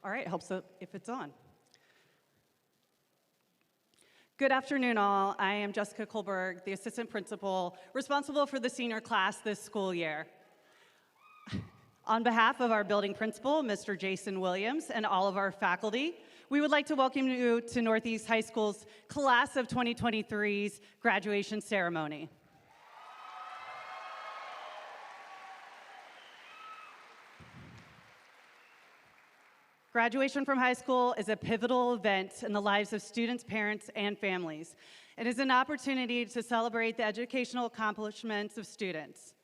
All right, helps if it's on. Good afternoon, all. I am Jessica Kohlberg, the assistant principal responsible for the senior class this school year. On behalf of our building principal, Mr. Jason Williams, and all of our faculty, we would like to welcome you to Northeast High School's Class of 2023's graduation ceremony. Graduation from high school is a pivotal event in the lives of students, parents, and families. It is an opportunity to celebrate the educational accomplishments of students.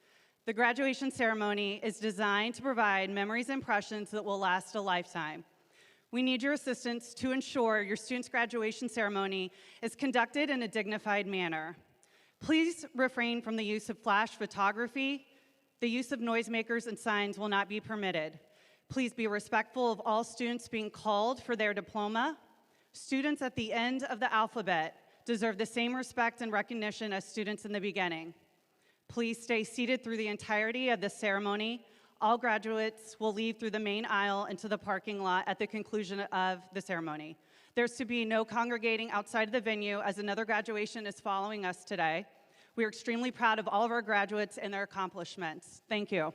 The graduation ceremony is designed to provide memories and impressions that will last a lifetime. We need your assistance to ensure your students' graduation ceremony is conducted in a dignified manner. Please refrain from the use of flash photography. The use of noisemakers and signs will not be permitted. Please be respectful of all students being called for their diploma. Students at the end of the alphabet deserve the same respect and recognition as students in the beginning. Please stay seated through the entirety of the ceremony. All graduates will leave through the main aisle into the parking lot at the conclusion of the ceremony. There's to be no congregating outside of the venue as another graduation is following us today. We are extremely proud of all of our graduates and their accomplishments. Thank you.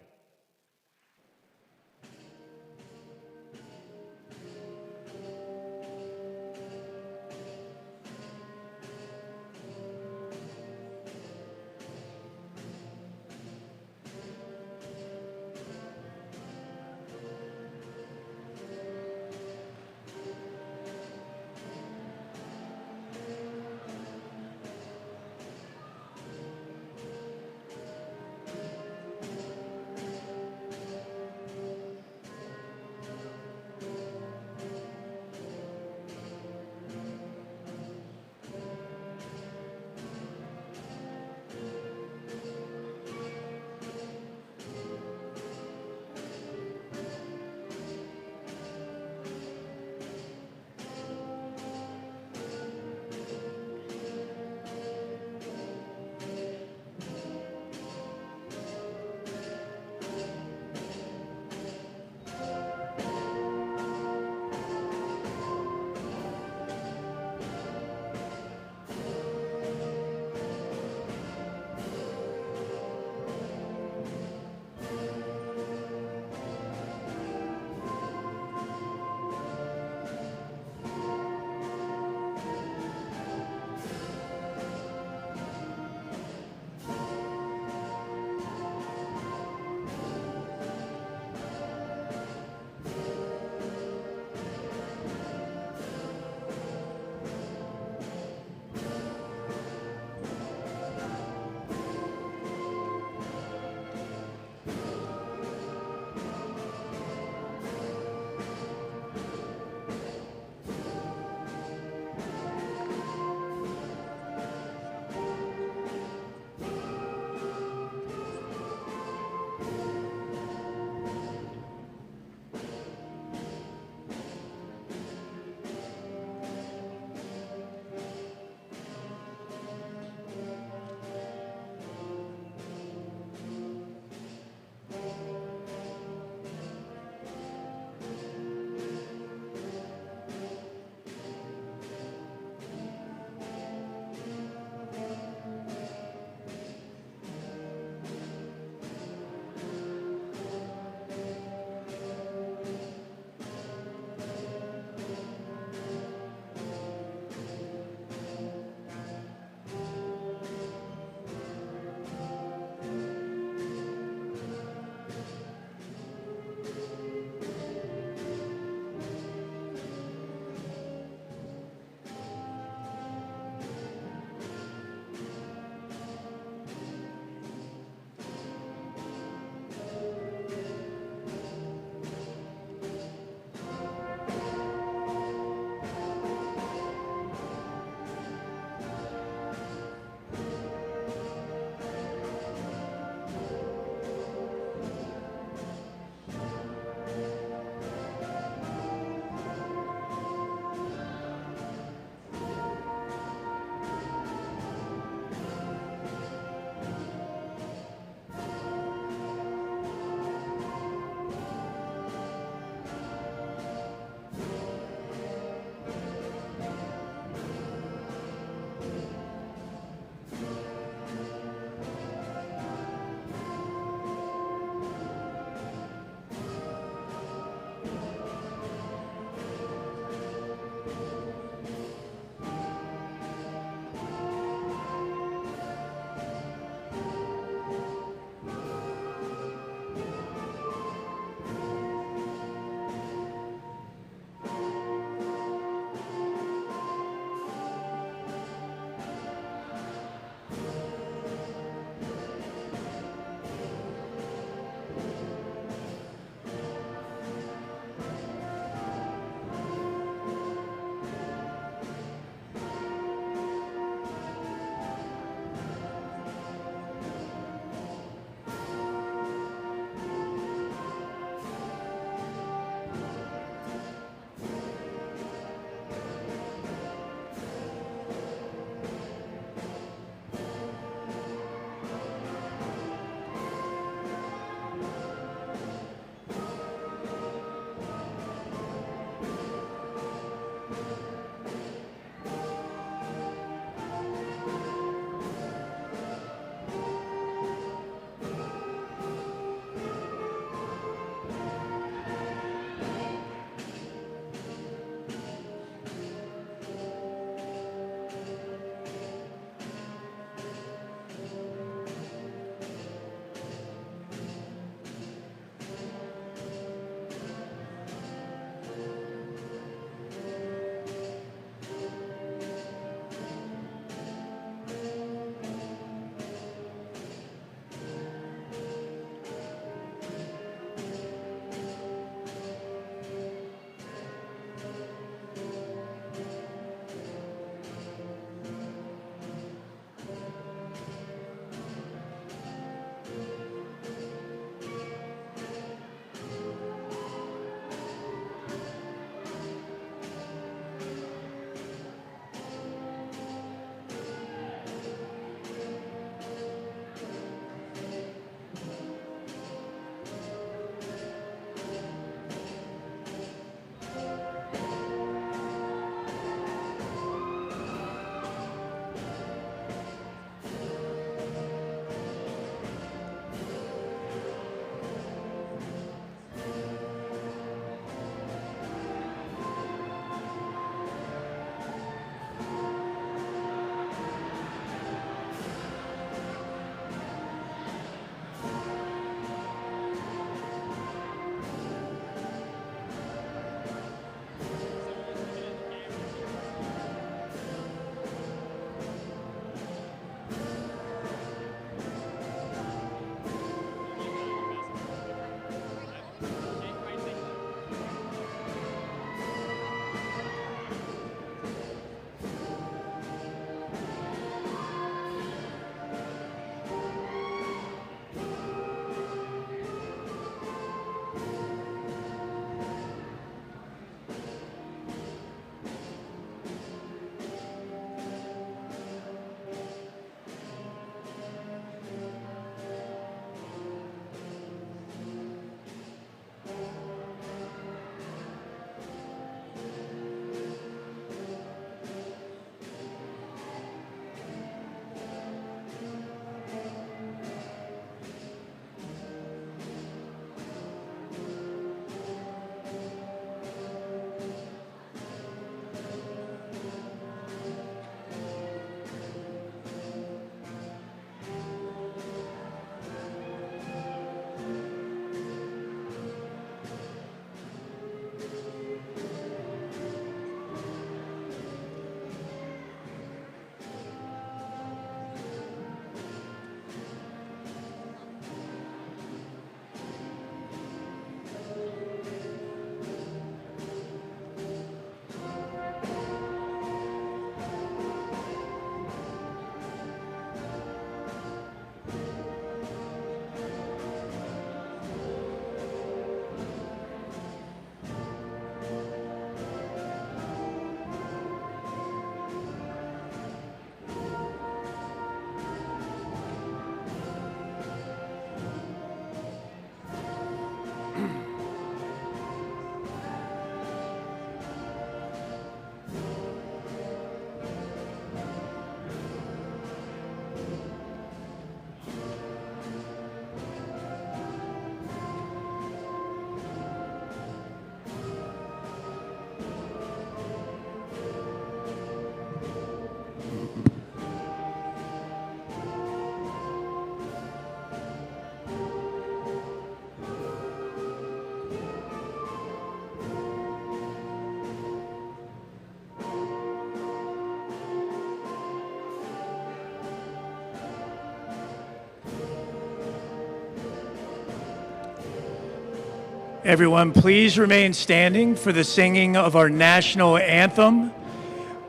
Everyone, please remain standing for the singing of our national anthem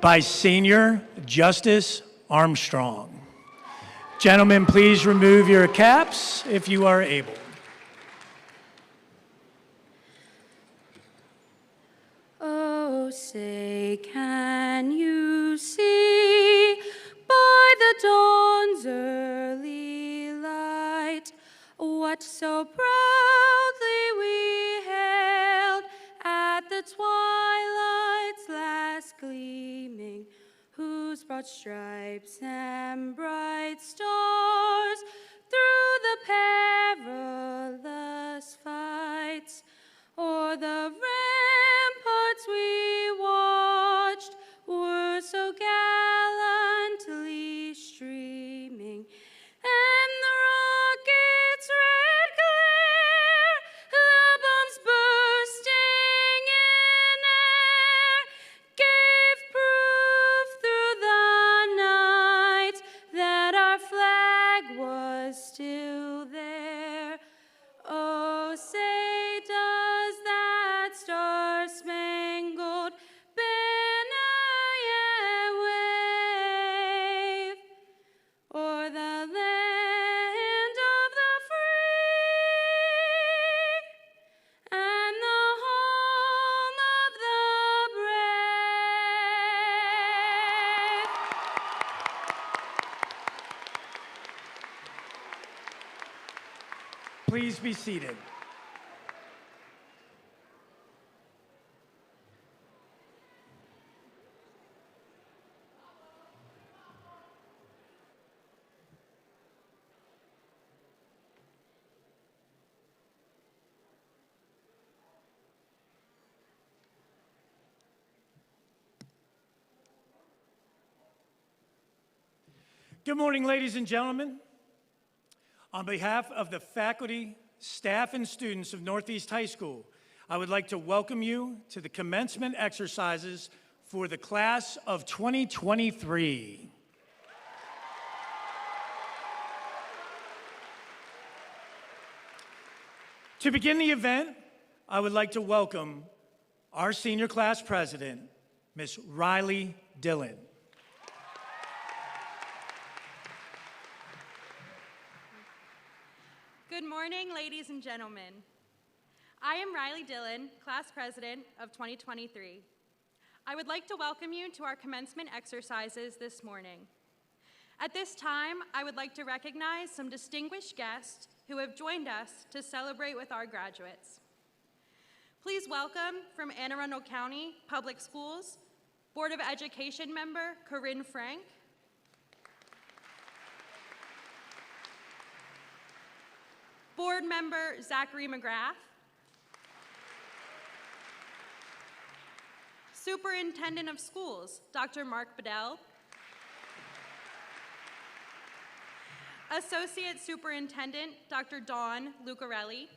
by Senior Justice Armstrong. Gentlemen, please remove your caps if you are able. Oh, say, can you see by the dawn's early light what so proudly we hailed at the twilight's last gleaming, whose broad stripes and bright stars through the perilous fights o'er the ramparts we watched were so gallantly streaming, and the rocket's red glare, the bombs bursting in air, gave proof through the night that our flag was still there. Oh, say does that star-spangled banner yet wave o'er the land of the free and the home of the brave? Please be seated. Good morning, ladies and gentlemen. On behalf of the faculty, staff, and students of Northeast High School, I would like to welcome you to the commencement exercises for the class of 2023. To begin the event, I would like to welcome our senior class president, Ms. Riley Dillon. Good morning, ladies and gentlemen. I am Riley Dillon, class president of 2023. I would like to welcome you to our commencement exercises this morning. At this time, I would like to recognize some distinguished guests who have joined us to celebrate with our graduates. Please welcome from Anne Arundel County Public Schools, Board of Education member Corinne Frank, Board member Zachary McGrath, Superintendent of Schools, Dr. Mark Bedell, Associate Superintendent, Dr. Dawn Lucarelli,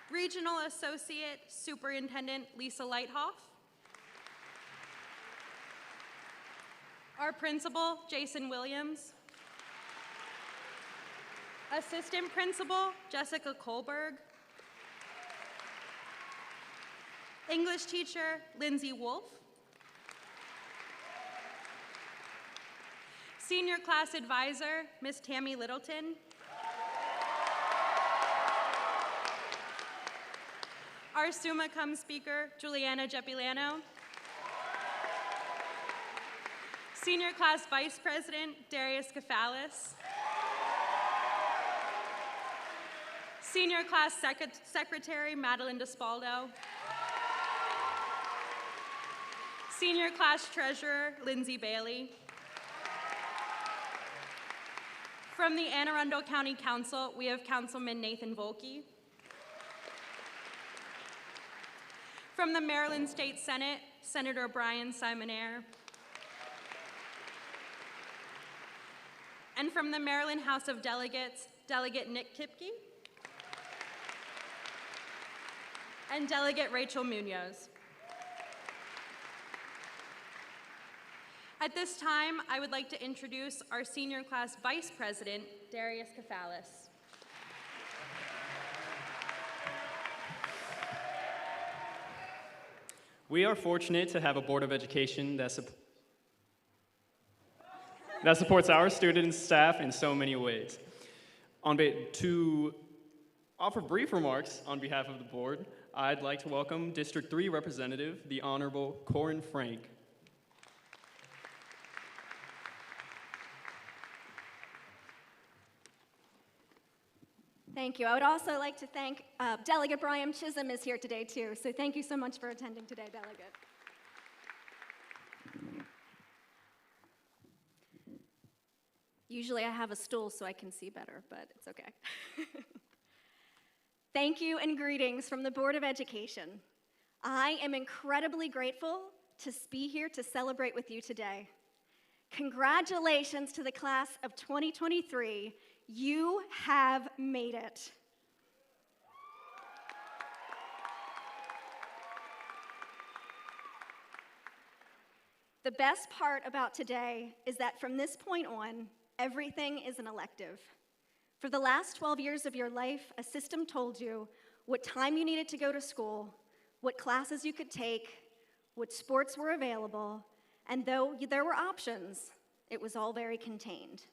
Regional Associate Superintendent, Lisa Lighthoff, our Principal, Jason Williams, Assistant Principal, Jessica Kohlberg, English teacher, Lindsay Wolf, Senior Class Advisor, Miss Tammy Littleton, our summa cum speaker, Juliana Jepilano, Senior Class Vice President, Darius Kefalis, Senior Class Secretary, Madeline Despaldo, Senior Class Treasurer, Lindsay Bailey. From the Anne Arundel County Council, we have Councilman Nathan Volke. From the Maryland State Senate, Senator Brian Simonaire. And from the Maryland House of Delegates, Delegate Nick Kipke. And Delegate Rachel Munoz. At this time, I would like to introduce our Senior Class Vice President, Darius Kefalis. We are fortunate to have a Board of Education that supports our students, staff in so many ways. To offer brief remarks on behalf of the board, I'd like to welcome District 3 Representative, the Honorable Corin Frank. Thank you. I would also like to thank Delegate Brian Chisholm is here today too. So thank you so much for attending today, Delegate. Usually I have a stool so I can see better, but it's okay. Thank you and greetings from the Board of Education. I am incredibly grateful to be here to celebrate with you today. Congratulations to the class of 2023. You have made it. The best part about today is that from this point on, everything is an elective. For the last 12 years of your life, a system told you what time you needed to go to school, what classes you could take, what sports were available, and though there were options, it was all very contained.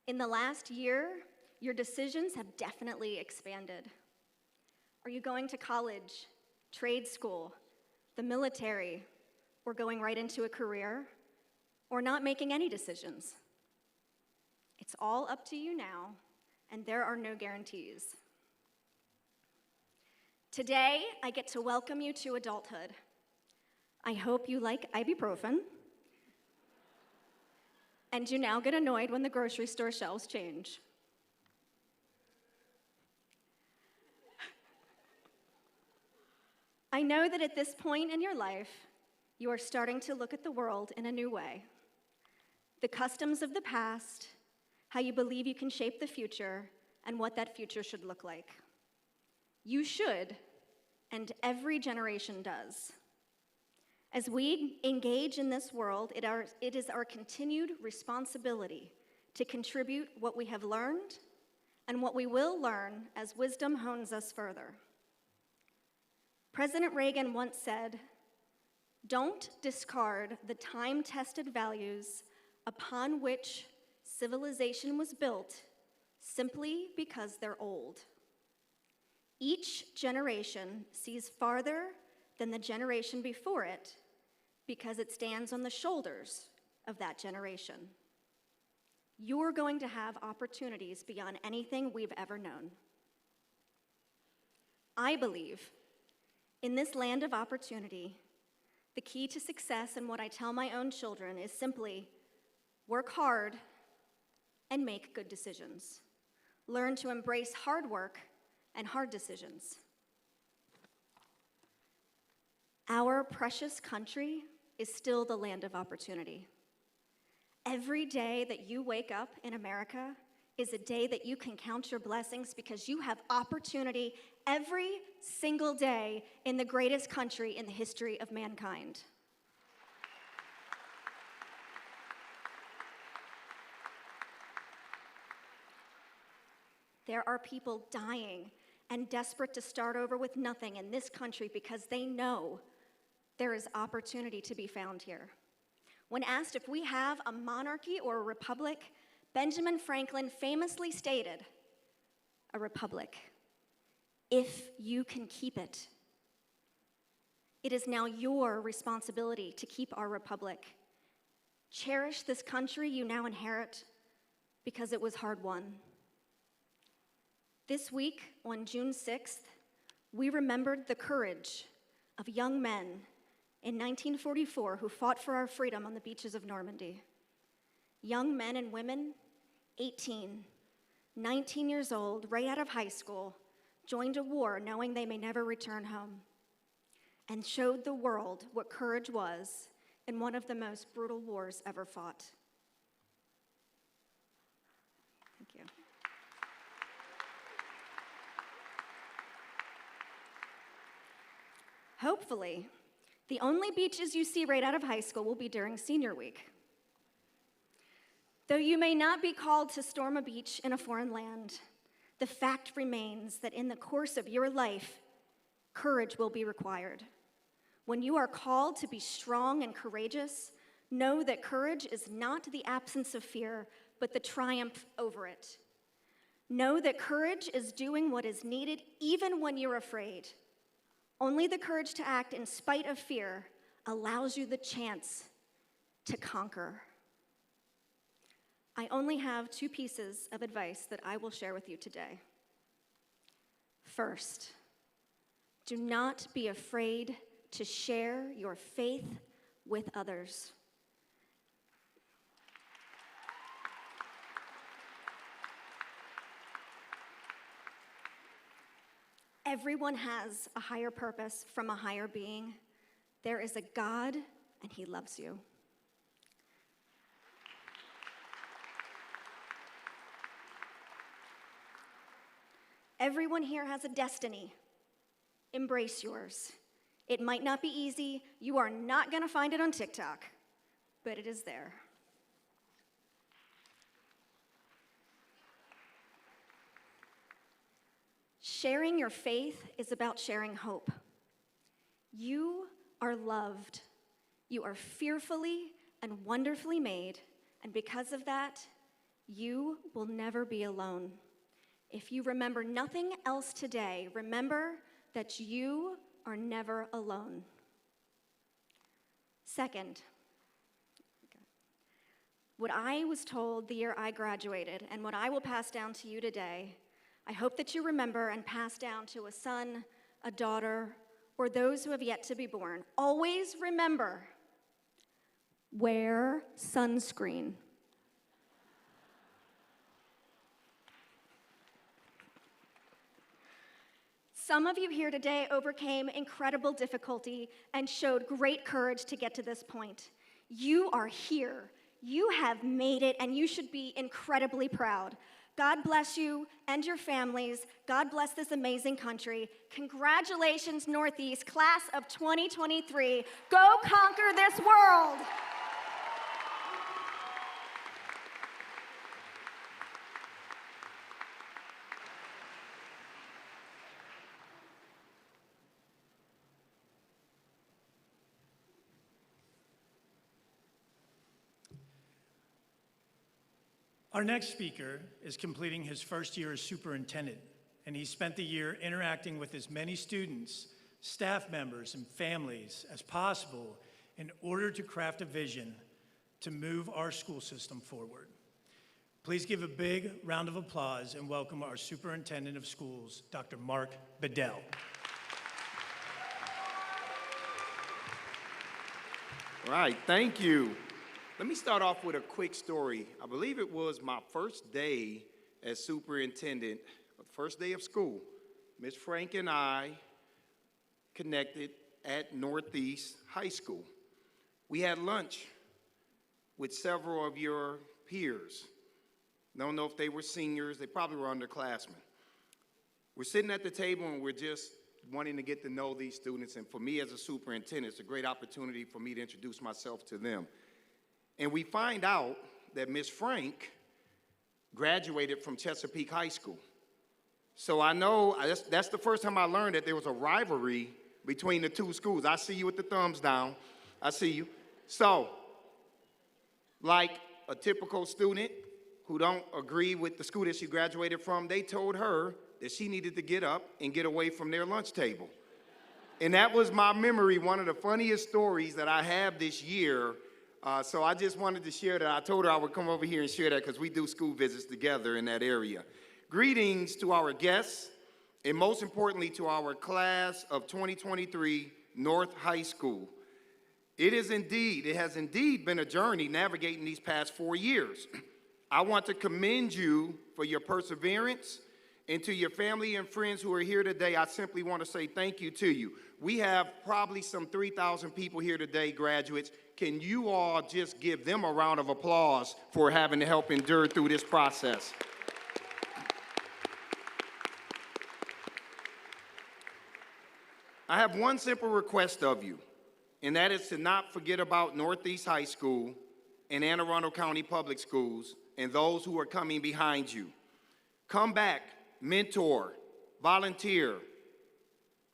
In the last year, your decisions have definitely expanded. Are you going to college, trade school, the military, or going right into a career, or not making any decisions? It's all up to you now, and there are no guarantees. Today, I get to welcome you to adulthood. I hope you like ibuprofen, and you now get annoyed when the grocery store shelves change. I know that at this point in your life, you are starting to look at the world in a new way. The customs of the past, how you believe you can shape the future, and what that future should look like. You should, and every generation does. As we engage in this world, it is our continued responsibility to contribute what we have learned and what we will learn as wisdom hones us further. President Reagan once said, "Don't discard the time-tested values upon which civilization was built simply because they're old." Each generation sees farther than the generation before it because it stands on the shoulders of that generation. You're going to have opportunities beyond anything we've ever known. I believe in this land of opportunity, the key to success and what I tell my own children is simply work hard and make good decisions. Learn to embrace hard work and hard decisions. Our precious country is still the land of opportunity. Every day that you wake up in America is a day that you can count your blessings because you have opportunity every single day in the greatest country in the history of mankind. There are people dying and desperate to start over with nothing in this country because they know there is opportunity to be found here. When asked if we have a monarchy or a republic, Benjamin Franklin famously stated, "A republic, if you can keep it." It is now your responsibility to keep our republic. Cherish this country you now inherit because it was hard won. This week, on June 6th, we remembered the courage of young men in 1944 who fought for our freedom on the beaches of Normandy. Young men and women, 18, 19 years old, right out of high school, joined a war knowing they may never return home, and showed the world what courage was in one of the most brutal wars ever fought. Thank you. Hopefully, the only beaches you see right out of high school will be during senior week. Though you may not be called to storm a beach in a foreign land, the fact remains that in the course of your life, courage will be required. When you are called to be strong and courageous, know that courage is not the absence of fear, but the triumph over it. Know that courage is doing what is needed even when you're afraid. Only the courage to act in spite of fear allows you the chance to conquer. I only have 2 pieces of advice that I will share with you today. First, do not be afraid to share your faith with others. Everyone has a higher purpose from a higher being. There is a God, and He loves you. Everyone here has a destiny. Embrace yours. It might not be easy. You are not going to find it on TikTok, but it is there. Sharing your faith is about sharing hope. You are loved. You are fearfully and wonderfully made, and because of that, you will never be alone. If you remember nothing else today, remember that you are never alone. Second, what I was told the year I graduated, and what I will pass down to you today, I hope that you remember and pass down to a son, a daughter, or those who have yet to be born. Always remember, wear sunscreen. Some of you here today overcame incredible difficulty and showed great courage to get to this point. You are here. You have made it, and you should be incredibly proud. God bless you and your families. God bless this amazing country. Congratulations, Northeast, class of 2023. Go conquer this world. Our next speaker is completing his first year as superintendent, and he spent the year interacting with as many students, staff members, and families as possible in order to craft a vision to move our school system forward. Please give a big round of applause and welcome our Superintendent of Schools, Dr. Mark Bedell. All right, thank you. Let me start off with a quick story. I believe it was my first day as superintendent, first day of school. Ms. Frank and I connected at Northeast High School. We had lunch with several of your peers. Don't know if they were seniors, they probably were underclassmen. We're sitting at the table and we're just wanting to get to know these students, and for me as a superintendent, it's a great opportunity for me to introduce myself to them. And we find out that Ms. Frank graduated from Chesapeake High School. So I know, that's the first time I learned that there was a rivalry between the two schools. I see you with the thumbs down. I see you. So, like a typical student who don't agree with the school that she graduated from, they told her that she needed to get up and get away from their lunch table. And that was my memory, one of the funniest stories that I have this year. So I just wanted to share that. I told her I would come over here and share that because we do school visits together in that area. Greetings to our guests, and most importantly to our class of 2023 North High School. It has indeed been a journey navigating these past 4 years. I want to commend you for your perseverance, and to your family and friends who are here today, I simply want to say thank you to you. We have probably some 3,000 people here today, graduates. Can you all just give them a round of applause for having to help endure through this process? I have one simple request of you, and that is to not forget about Northeast High School and Anne Arundel County Public Schools and those who are coming behind you. Come back, mentor, volunteer,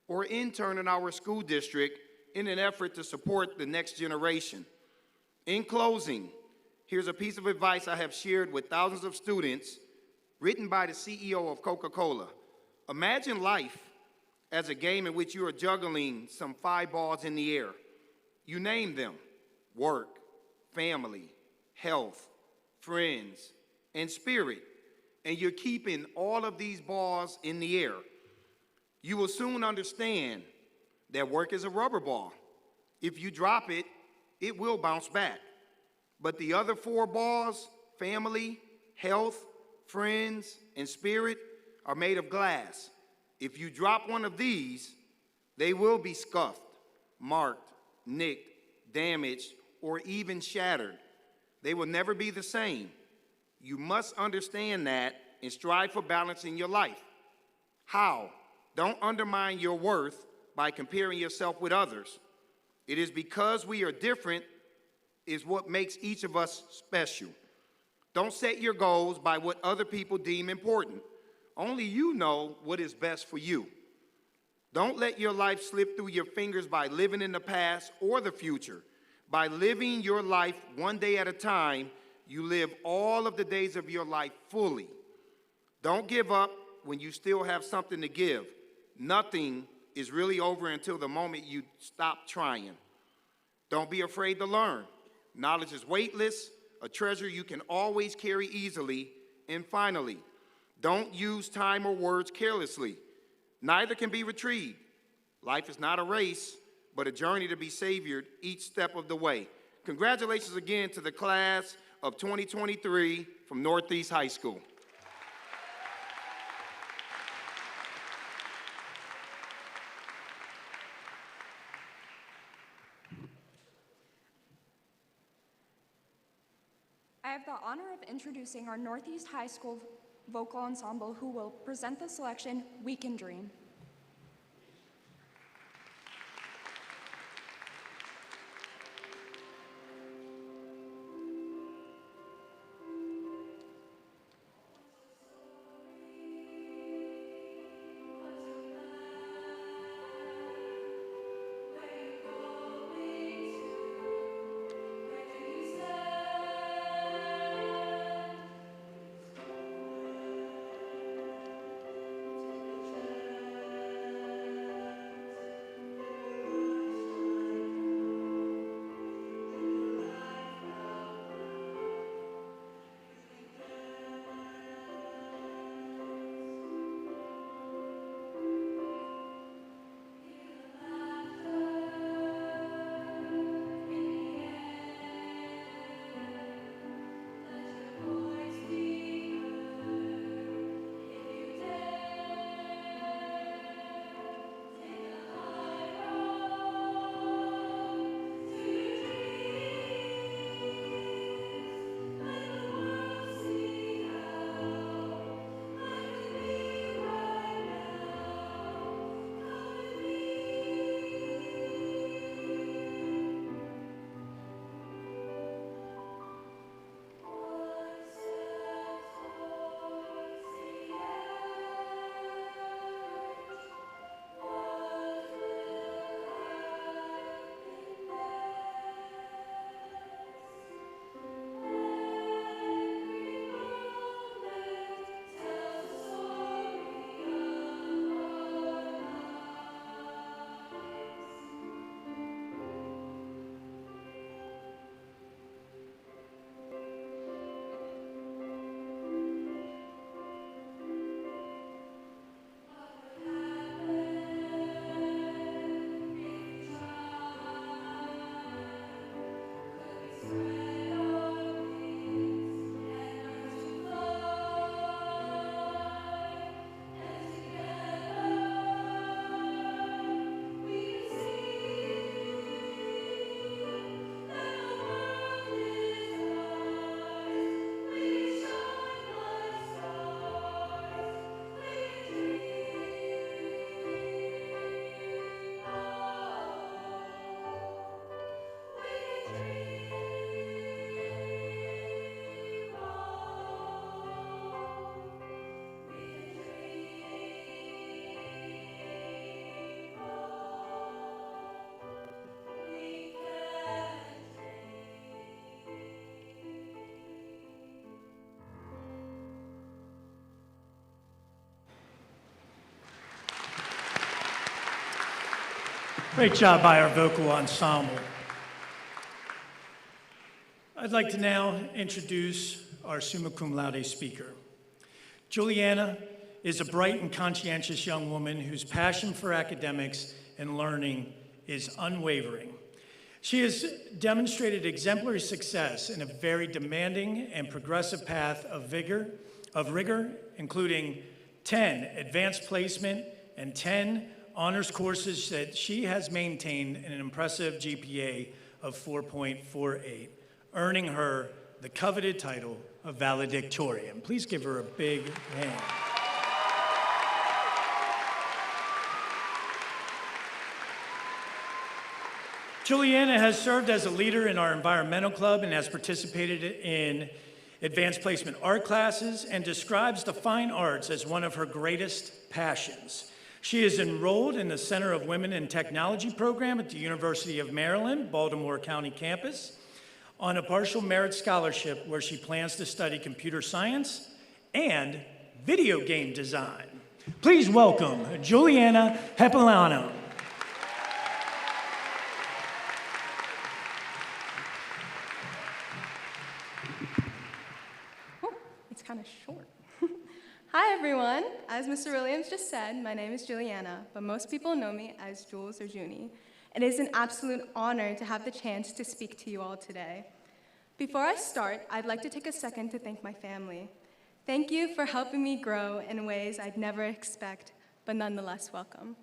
or intern in our school district in an effort to support the next generation. In closing, here's a piece of advice I have shared with thousands of students, written by the CEO of Coca-Cola. Imagine life as a game in which you are juggling some 5 balls in the air. You name them: work, family, health, friends, and spirit. And you're keeping all of these balls in the air. You will soon understand that work is a rubber ball. If you drop it, it will bounce back. But the other 4 balls, family, health, friends, and spirit, are made of glass. If you drop one of these, they will be scuffed, marked, nicked, damaged, or even shattered. They will never be the same. You must understand that and strive for balance in your life. How? Don't undermine your worth by comparing yourself with others. It is because we are different is what makes each of us special. Don't set your goals by what other people deem important. Only you know what is best for you. Don't let your life slip through your fingers by living in the past or the future. By living your life one day at a time, you live all of the days of your life fully. Don't give up when you still have something to give. Nothing is really over until the moment you stop trying. Don't be afraid to learn. Knowledge is weightless, a treasure you can always carry easily. And finally, don't use time or words carelessly. Neither can be retrieved. Life is not a race, but a journey to be savored each step of the way. Congratulations again to the class of 2023 from Northeast High School. I have the honor of introducing our Northeast High School vocal ensemble, who will present the selection "We Can Dream." Great job by our vocal ensemble. I'd like to now introduce our summa cum laude speaker. Juliana is a bright and conscientious young woman whose passion for academics and learning is unwavering. She has demonstrated exemplary success in a very demanding and progressive path of rigor, including 10 advanced placement and 10 honors courses that she has maintained an impressive GPA of 4.48, earning her the coveted title of Valedictorian. Please give her a big hand. Juliana has served as a leader in our environmental club and has participated in advanced placement art classes and describes the fine arts as one of her greatest passions. She is enrolled in the Center of Women in Technology program at the University of Maryland, Baltimore County campus, on a partial merit scholarship where she plans to study computer science and video game design. Please welcome Juliana Hepilano. Kind of short. Hi, everyone. As Mr. Williams just said, my name is Juliana, but most people know me as Jules or Junie. It is an absolute honor to have the chance to speak to you all today. Before I start, I'd like to take a second to thank my family. Thank you for helping me grow in ways I'd never expect, but nonetheless welcome.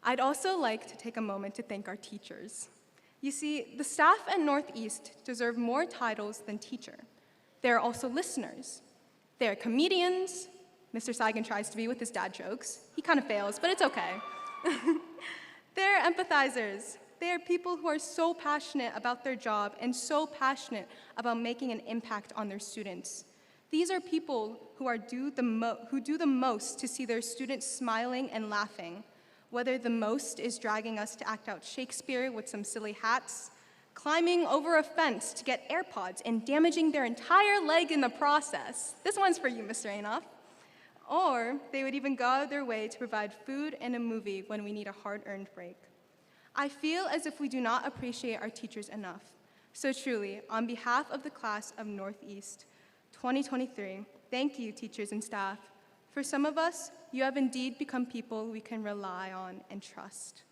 I'd also like to take a moment to thank our teachers. You see, the staff at Northeast deserve more titles than teacher. They're also listeners. They're comedians. Mr. Seigan tries to be with his dad jokes. He kind of fails, but it's okay. They're empathizers. They are people who are so passionate about their job and so passionate about making an impact on their students. These are people who do the most to see their students smiling and laughing, whether the most is dragging us to act out Shakespeare with some silly hats, climbing over a fence to get AirPods and damaging their entire leg in the process. This one's for you, Mr. Anoff. Or they would even go out of their way to provide food and a movie when we need a hard-earned break. I feel as if we do not appreciate our teachers enough. So truly, on behalf of the class of Northeast 2023, thank you, teachers and staff. For some of us, you have indeed become people we can rely on and trust.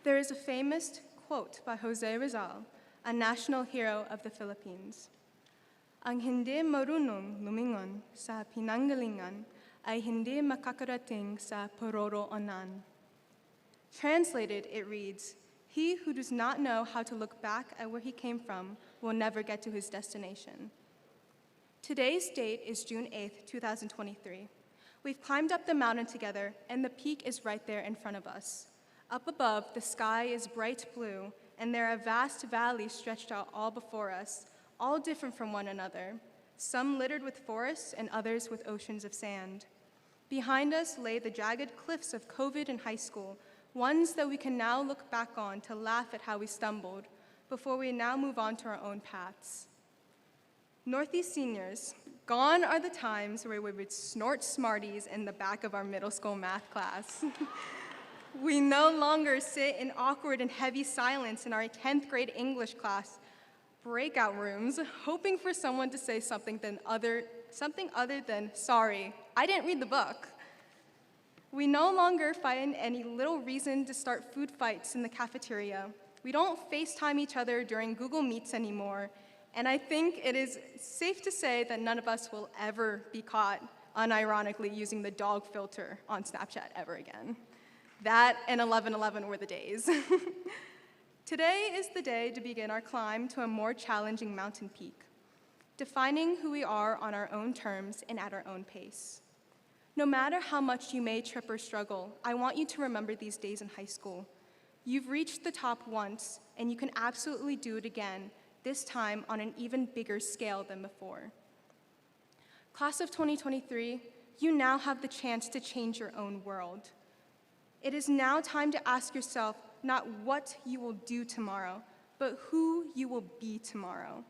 There is a famous quote by Jose Rizal, a national hero of the Philippines. Ang hindi marunong lumingon sa pinanggalingan ay hindi makakarating sa paroroonan. Translated, it reads, "He who does not know how to look back at where he came from will never get to his destination." Today's date is June 8th, 2023. We've climbed up the mountain together, and the peak is right there in front of us. Up above, the sky is bright blue, and there are vast valleys stretched out all before us, all different from one another, some littered with forests and others with oceans of sand. Behind us lay the jagged cliffs of COVID and high school, ones that we can now look back on to laugh at how we stumbled, before we now move on to our own paths. Northeast seniors, gone are the times where we would snort Smarties in the back of our middle school math class. We no longer sit in awkward and heavy silence in our 10th grade English class breakout rooms, hoping for someone to say something other than, "Sorry, I didn't read the book." We no longer find any little reason to start food fights in the cafeteria. We don't FaceTime each other during Google Meets anymore, and I think it is safe to say that none of us will ever be caught unironically using the dog filter on Snapchat ever again. That and 11/11 were the days. Today is the day to begin our climb to a more challenging mountain peak, defining who we are on our own terms and at our own pace. No matter how much you may trip or struggle, I want you to remember these days in high school. You've reached the top once, and you can absolutely do it again, this time on an even bigger scale than before. Class of 2023, you now have the chance to change your own world. It is now time to ask yourself not what you will do tomorrow, but who you will be tomorrow.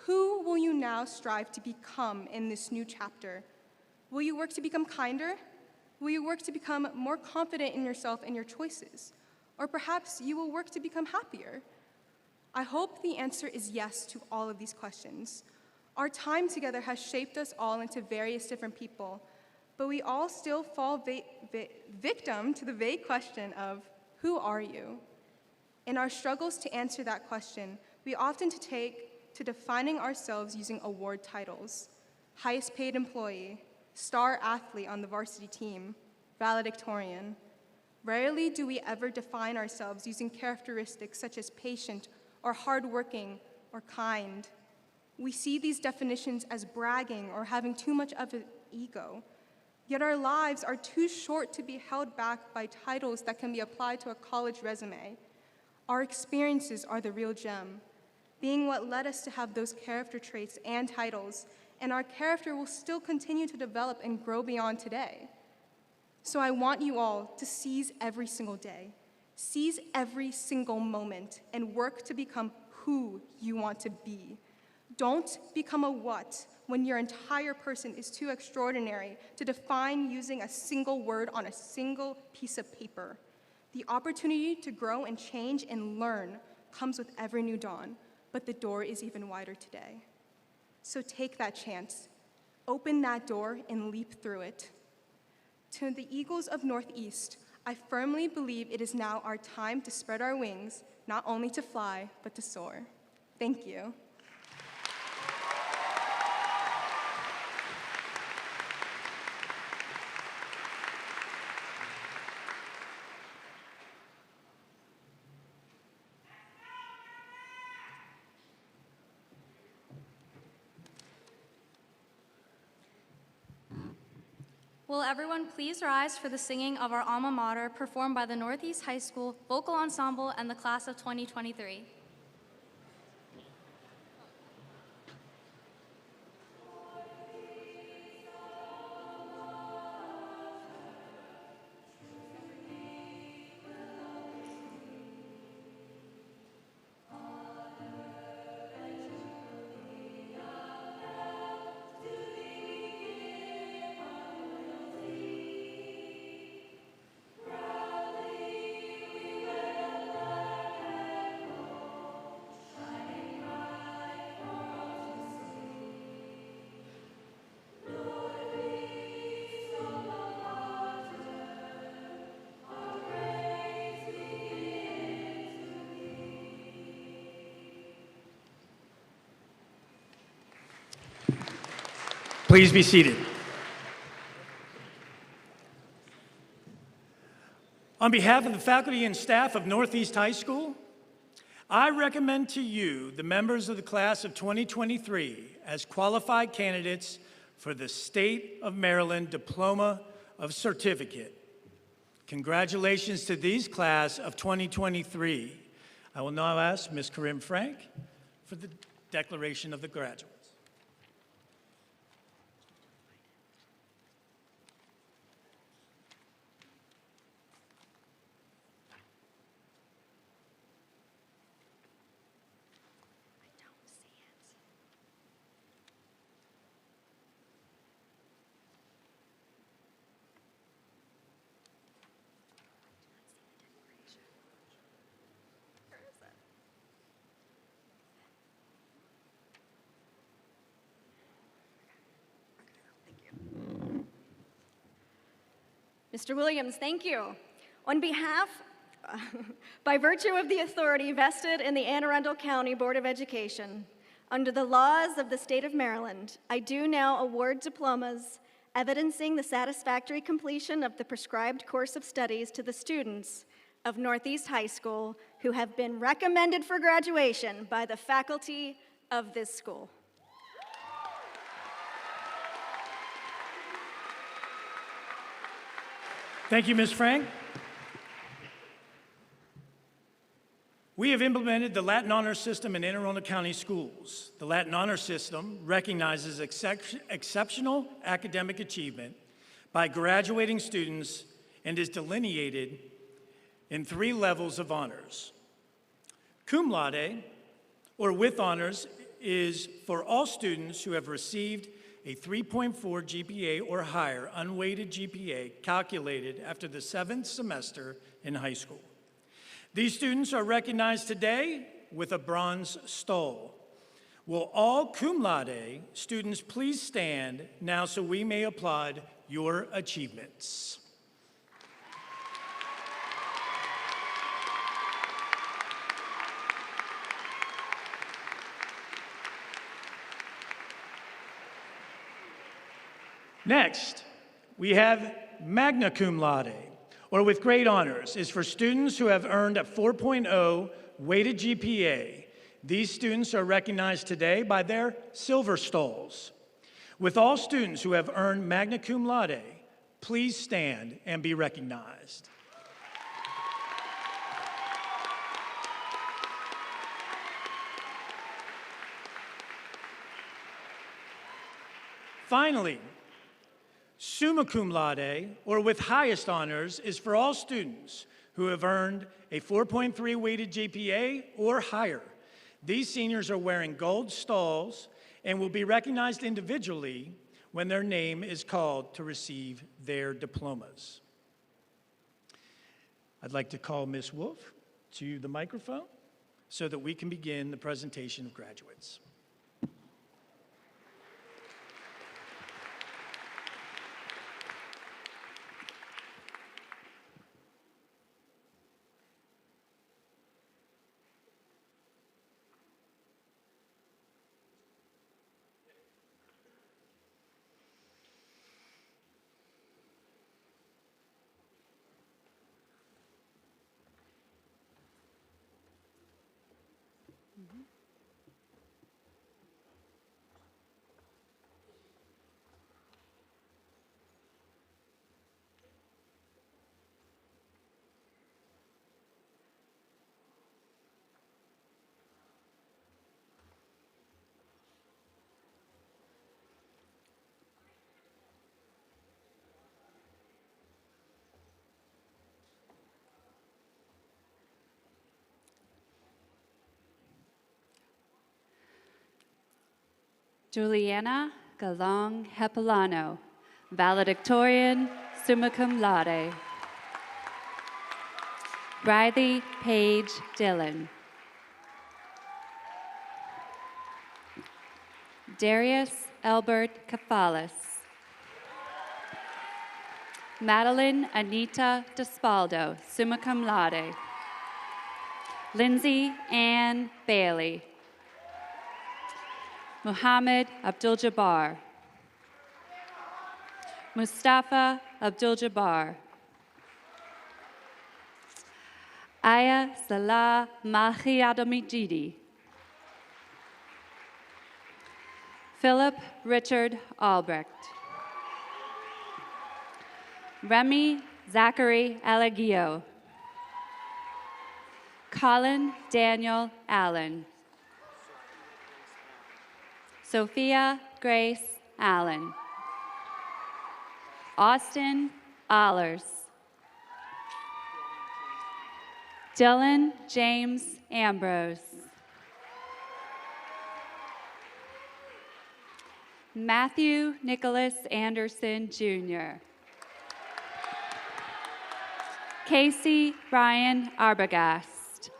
Who will you now strive to become in this new chapter? Will you work to become kinder? Will you work to become more confident in yourself and your choices? Or perhaps you will work to become happier? I hope the answer is yes to all of these questions. Our time together has shaped us all into various different people, but we all still fall victim to the vague question of, who are you? In our struggles to answer that question, we often take to defining ourselves using award titles: highest paid employee, star athlete on the varsity team, valedictorian. Rarely do we ever define ourselves using characteristics such as patient or hardworking or kind. We see these definitions as bragging or having too much of an ego. Yet our lives are too short to be held back by titles that can be applied to a college resume. Our experiences are the real gem, being what led us to have those character traits and titles, and our character will still continue to develop and grow beyond today. So I want you all to seize every single day, seize every single moment, and work to become who you want to be. Don't become a what when your entire person is too extraordinary to define using a single word on a single piece of paper. The opportunity to grow and change and learn comes with every new dawn, but the door is even wider today. So take that chance, open that door, and leap through it. To the Eagles of Northeast, I firmly believe it is now our time to spread our wings, not only to fly, but to soar. Thank you. Will everyone please rise for the singing of our alma mater performed by the Northeast High School Vocal Ensemble and the class of 2023. Please be seated. On behalf of the faculty and staff of Northeast High School, I recommend to you the members of the class of 2023 as qualified candidates for the State of Maryland Diploma of Certificate. Congratulations to these class of 2023. I will now ask Ms. Corinne Frank for the declaration of the graduates. Mr. Williams, thank you. On behalf, by virtue of the authority vested in the Anne Arundel County Board of Education, under the laws of the state of Maryland, I do now award diplomas evidencing the satisfactory completion of the prescribed course of studies to the students of Northeast High School who have been recommended for graduation by the faculty of this school. Thank you, Ms. Frank. We have implemented the Latin Honor System in Anne Arundel County schools. The Latin Honor System recognizes exceptional academic achievement by graduating students and is delineated in 3 levels of honors. Cum laude, or with honors, is for all students who have received a 3.4 GPA or higher unweighted GPA calculated after the 7th semester in high school. These students are recognized today with a bronze stole. Will all cum laude students please stand now so we may applaud your achievements. Next, we have magna cum laude, or with great honors, is for students who have earned a 4.0 weighted GPA. These students are recognized today by their silver stoles. With all students who have earned magna cum laude, please stand and be recognized. Finally, summa cum laude, or with highest honors, is for all students who have earned a 4.3 weighted GPA or higher. These seniors are wearing gold stoles and will be recognized individually when their name is called to receive their diplomas. I'd like to call Ms. Wolf to the microphone so that we can begin the presentation of graduates. Juliana Galong Hepilano, Valedictorian, summa cum laude. Riley Page Dillon. Darius Albert Kafalis. Madeline Anita Despaldo, summa cum laude. Lindsay Ann Bailey. Muhammad Abdul-Jabbar. Mustafa Abdul-Jabbar. Aya Salah Mahiadamijidi. Philip Richard Albrecht. Remy Zachary Alagio. Colin Daniel Allen. Sophia Grace Allen. Austin Allers. Dylan James Ambrose. Matthew Nicholas Anderson, Jr. Casey Ryan Arbogast.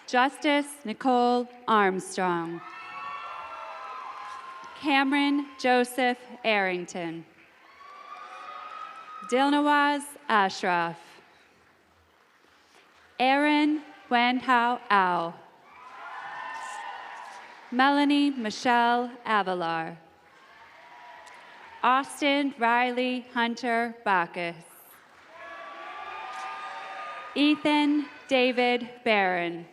Justice Nicole Armstrong. Cameron Joseph Arrington. Dilnawaz Ashraf. Aaron Wenhao Au. Melanie Michelle Avalar. Austin Riley Hunter Bacchus. Ethan David Barron.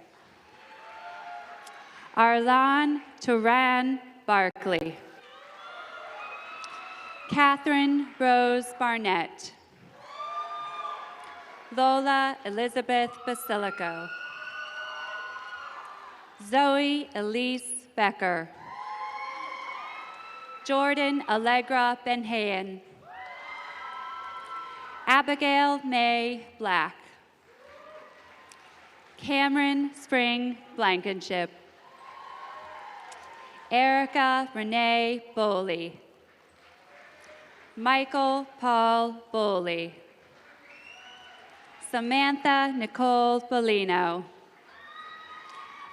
Arlan Turan Barkley. Catherine Rose Barnett. Lola Elizabeth Basilico. Zoe Elise Becker. Jordan Allegra Benhayen. Abigail May Black. Cameron Spring Blankenship. Erica Renee Boley. Michael Paul Boley. Samantha Nicole Bellino.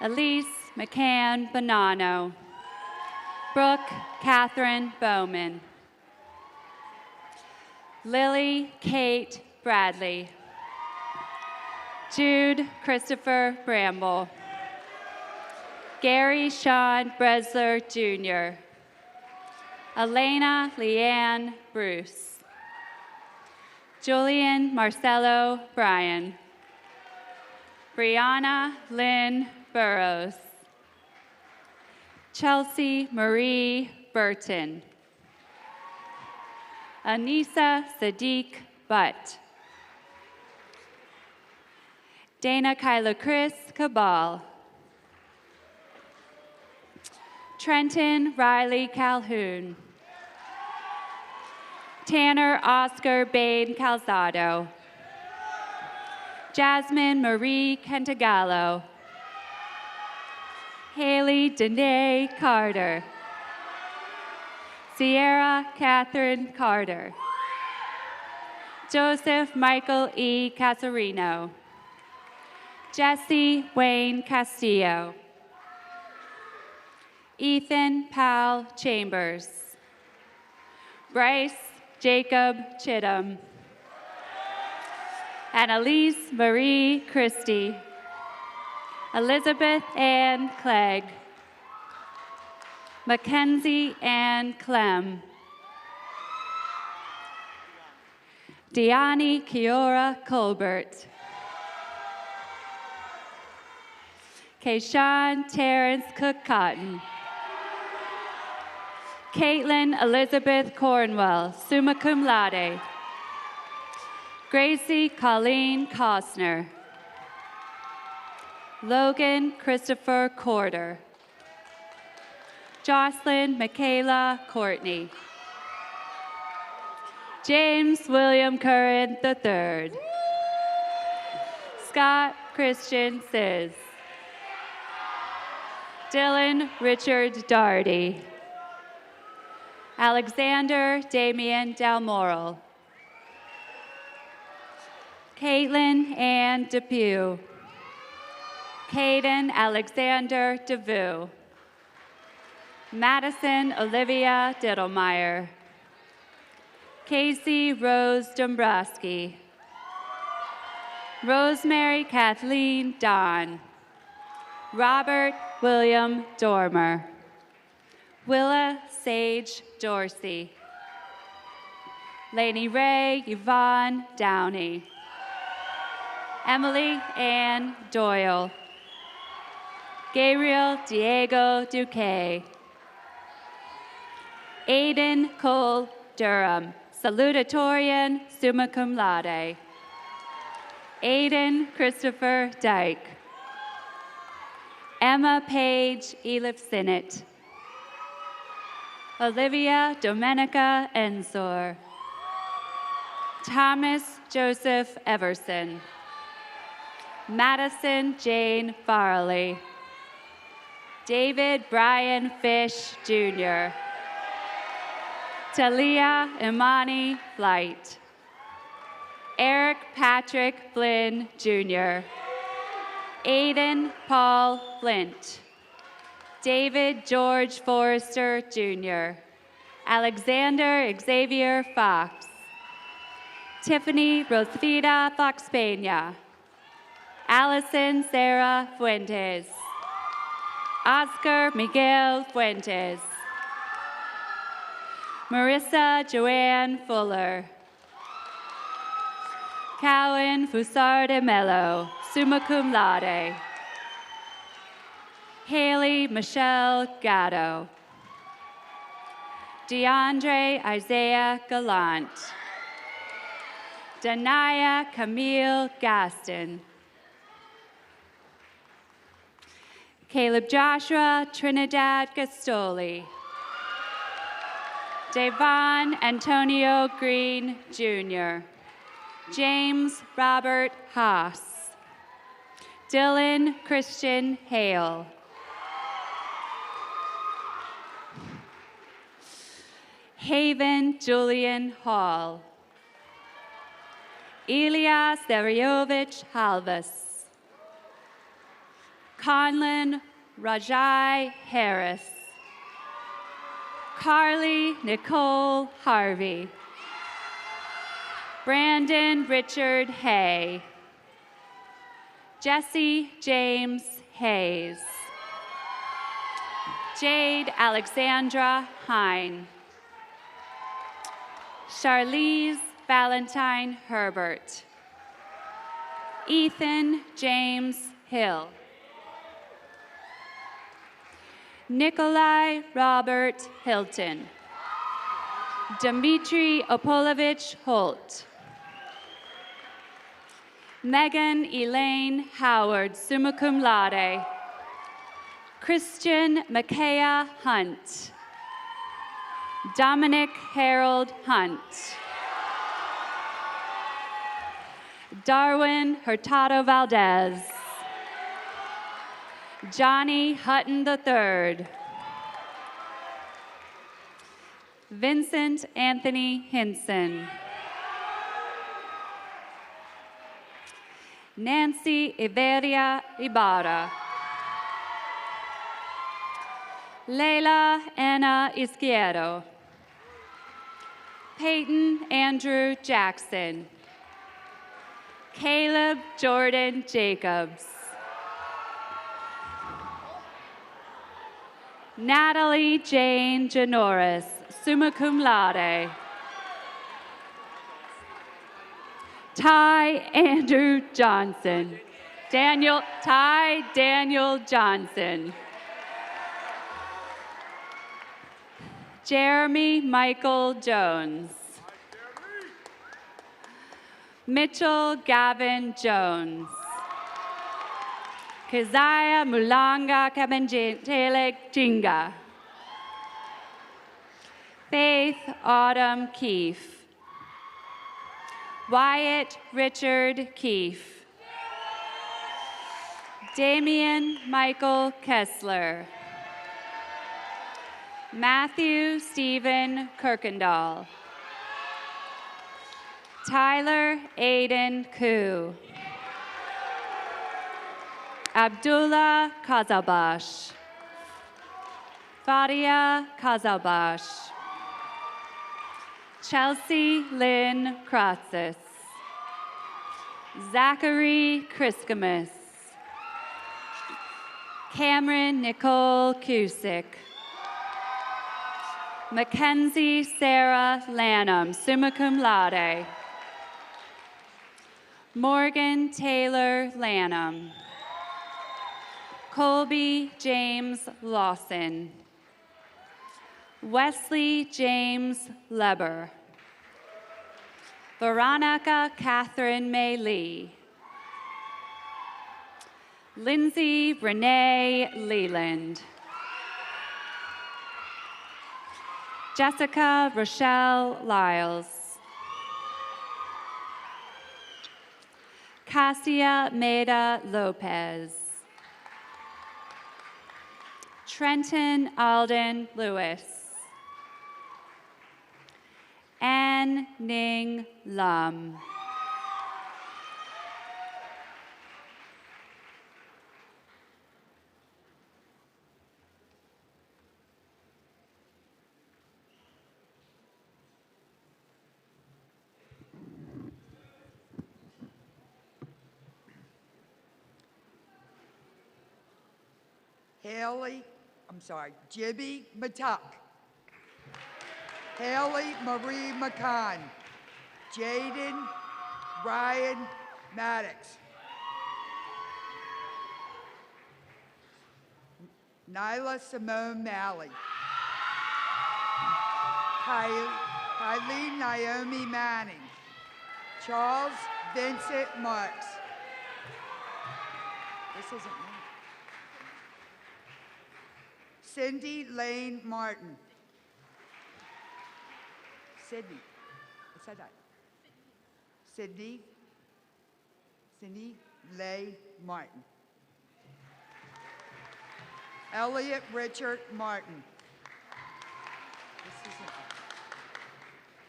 Elise McCann Bonanno. Brooke Catherine Bowman. Lily Kate Bradley. Jude Christopher Bramble. Gary Sean Bresler Jr. Elena Leanne Bruce. Julian Marcelo Bryan. Brianna Lynn Burrows. Chelsea Marie Burton. Anissa Sadiq Butt. Dana Kyla Chris Cabal. Trenton Riley Calhoun. Tanner Oscar Bain Calzado. Jasmine Marie Cantagallo. Haley Danae Carter. Sierra Catherine Carter. Joseph Michael E. Casarino. Jesse Wayne Castillo. Ethan Powell Chambers. Bryce Jacob Chittum. Annalise Marie Christie. Elizabeth Ann Clegg. Mackenzie Ann Clem. Deani Kiora Colbert. Kayshawn Terrence Cook Cotton. Caitlin Elizabeth Cornwell, summa cum laude. Gracie Colleen Costner. Logan Christopher Corder. Jocelyn Michaela Courtney. James William Curran III. Scott Christian Sis. Dylan Richard Darty. Alexander Damian Dalmoral. Caitlin Ann Depew. Caden Alexander DeVue. Madison Olivia Diddlemeyer. Casey Rose Dombrowski. Rosemary Kathleen Don. Robert William Dormer. Willa Sage Dorsey. Lainey Ray Yvonne Downey. Emily Ann Doyle. Gabriel Diego Duque. Aiden Cole Durham, salutatorian, summa cum laude. Aiden Christopher Dyke. Emma Page Elif Sinnott. Olivia Domenica Ensor. Thomas Joseph Everson. Madison Jane Farley. David Brian Fish Jr. Talia Imani Flight. Eric Patrick Flynn Jr. Aiden Paul Flint. David George Forrester Jr. Alexander Xavier Fox. Tiffany Rosvita Fox Peña. Allison Sarah Fuentes. Oscar Miguel Fuentes. Marissa Joanne Fuller. Cowan Fusar de Mello, summa cum laude. Haley Michelle Gatto. DeAndre Isaiah Gallant. Danaya Camille Gaston. Caleb Joshua Trinidad Gastoli. Devon Antonio Green Jr. James Robert Haas. Dylan Christian Hale. Haven Julian Hall. Ilya Steryovich Halvis. Conlon Rajai Harris. Carly Nicole Harvey. Brandon Richard Hay. Jesse James Hayes. Jade Alexandra Hine. Charlize Valentine Herbert. Ethan James Hill. Nikolai Robert Hilton. Dmitry Opolovich Holt. Megan Elaine Howard, summa cum laude. Christian Micaiah Hunt. Dominic Harold Hunt. Darwin Hurtado Valdez. Johnny Hutton III. Vincent Anthony Hinson. Nancy Iveria Ibarra. Leila Anna Izquierdo. Peyton Andrew Jackson. Caleb Jordan Jacobs. Natalie Jane Janoris, summa cum laude. Ty Andrew Johnson. Ty Daniel Johnson. Jeremy Michael Jones. Mitchell Gavin Jones. Keziah Mulanga Kabenjele Jinga. Faith Autumn Keefe. Wyatt Richard Keefe. Damian Michael Kessler. Matthew Stephen Kirkendall. Tyler Aiden Koo. Abdullah Kazabash. Fadia Kazabash. Chelsea Lynn Kratzis. Zachary Kriskamus. Cameron Nicole Cusick. Mackenzie Sarah Lanham, summa cum laude. Morgan Taylor Lanham. Colby James Lawson. Wesley James Leber. Veronica Catherine May Lee. Lindsay Renee Leland. Jessica Rochelle Lyles. Cassia Maida Lopez. Trenton Alden Lewis. Ann Ning Lum. Jibby Matuk. Haley Marie McCann. Jaden Ryan Maddox. Nyla Simone Malley. Kylie Naomi Manning. Charles Vincent Marks. This isn't me. Cindy Lane Martin. Sydney. I said that. Cindy Lay Martin. Elliot Richard Martin.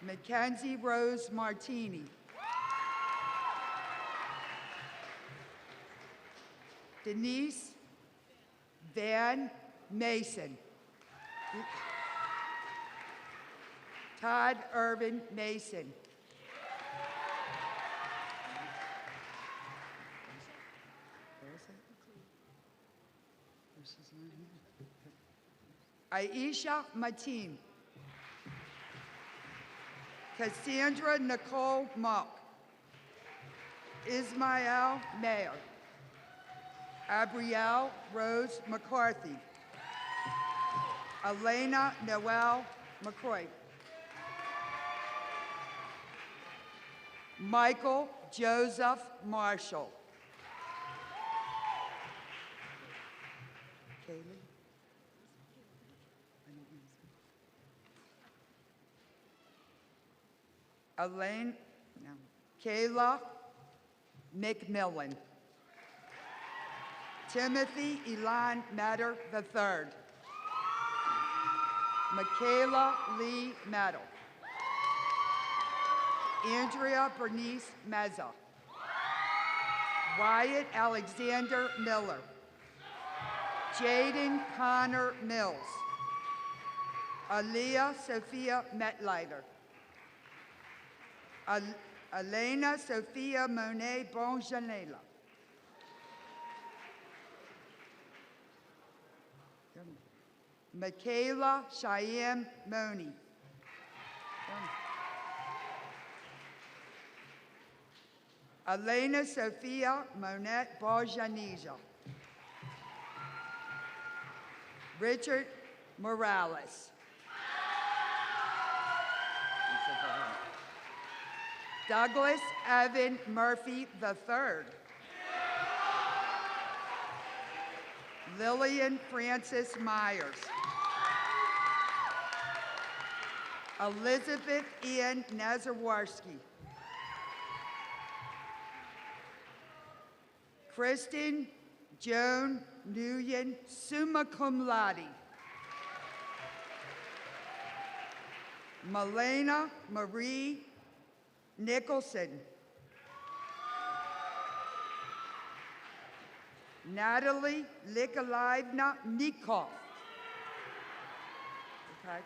Mackenzie Rose Martini. Denise Van Mason. Todd Irvin Mason. Aisha Mateen. Cassandra Nicole Mock. Ismael Mayer. Abrielle Rose McCarthy. Elena Noel McCoy. Michael Joseph Marshall. Kaylee? Elaine, no. Kayla McMillan. Timothy Elon Matter III. Michaela Lee Meadow. Andrea Bernice Meza. Wyatt Alexander Miller. Jaden Connor Mills. Aaliyah Sophia Metlider. Elena Sophia Monet Bonjanela. Michaela Cheyenne Moni. Elena Sophia Monette Bonjanija. Richard Morales. Douglas Evan Murphy III. Lillian Francis Myers. Elizabeth Ian Nazarwarski. Kristen Joan Nguyen, summa cum laude. Milena Marie Nicholson. Natalie Nikolaevna Nikov. Okay.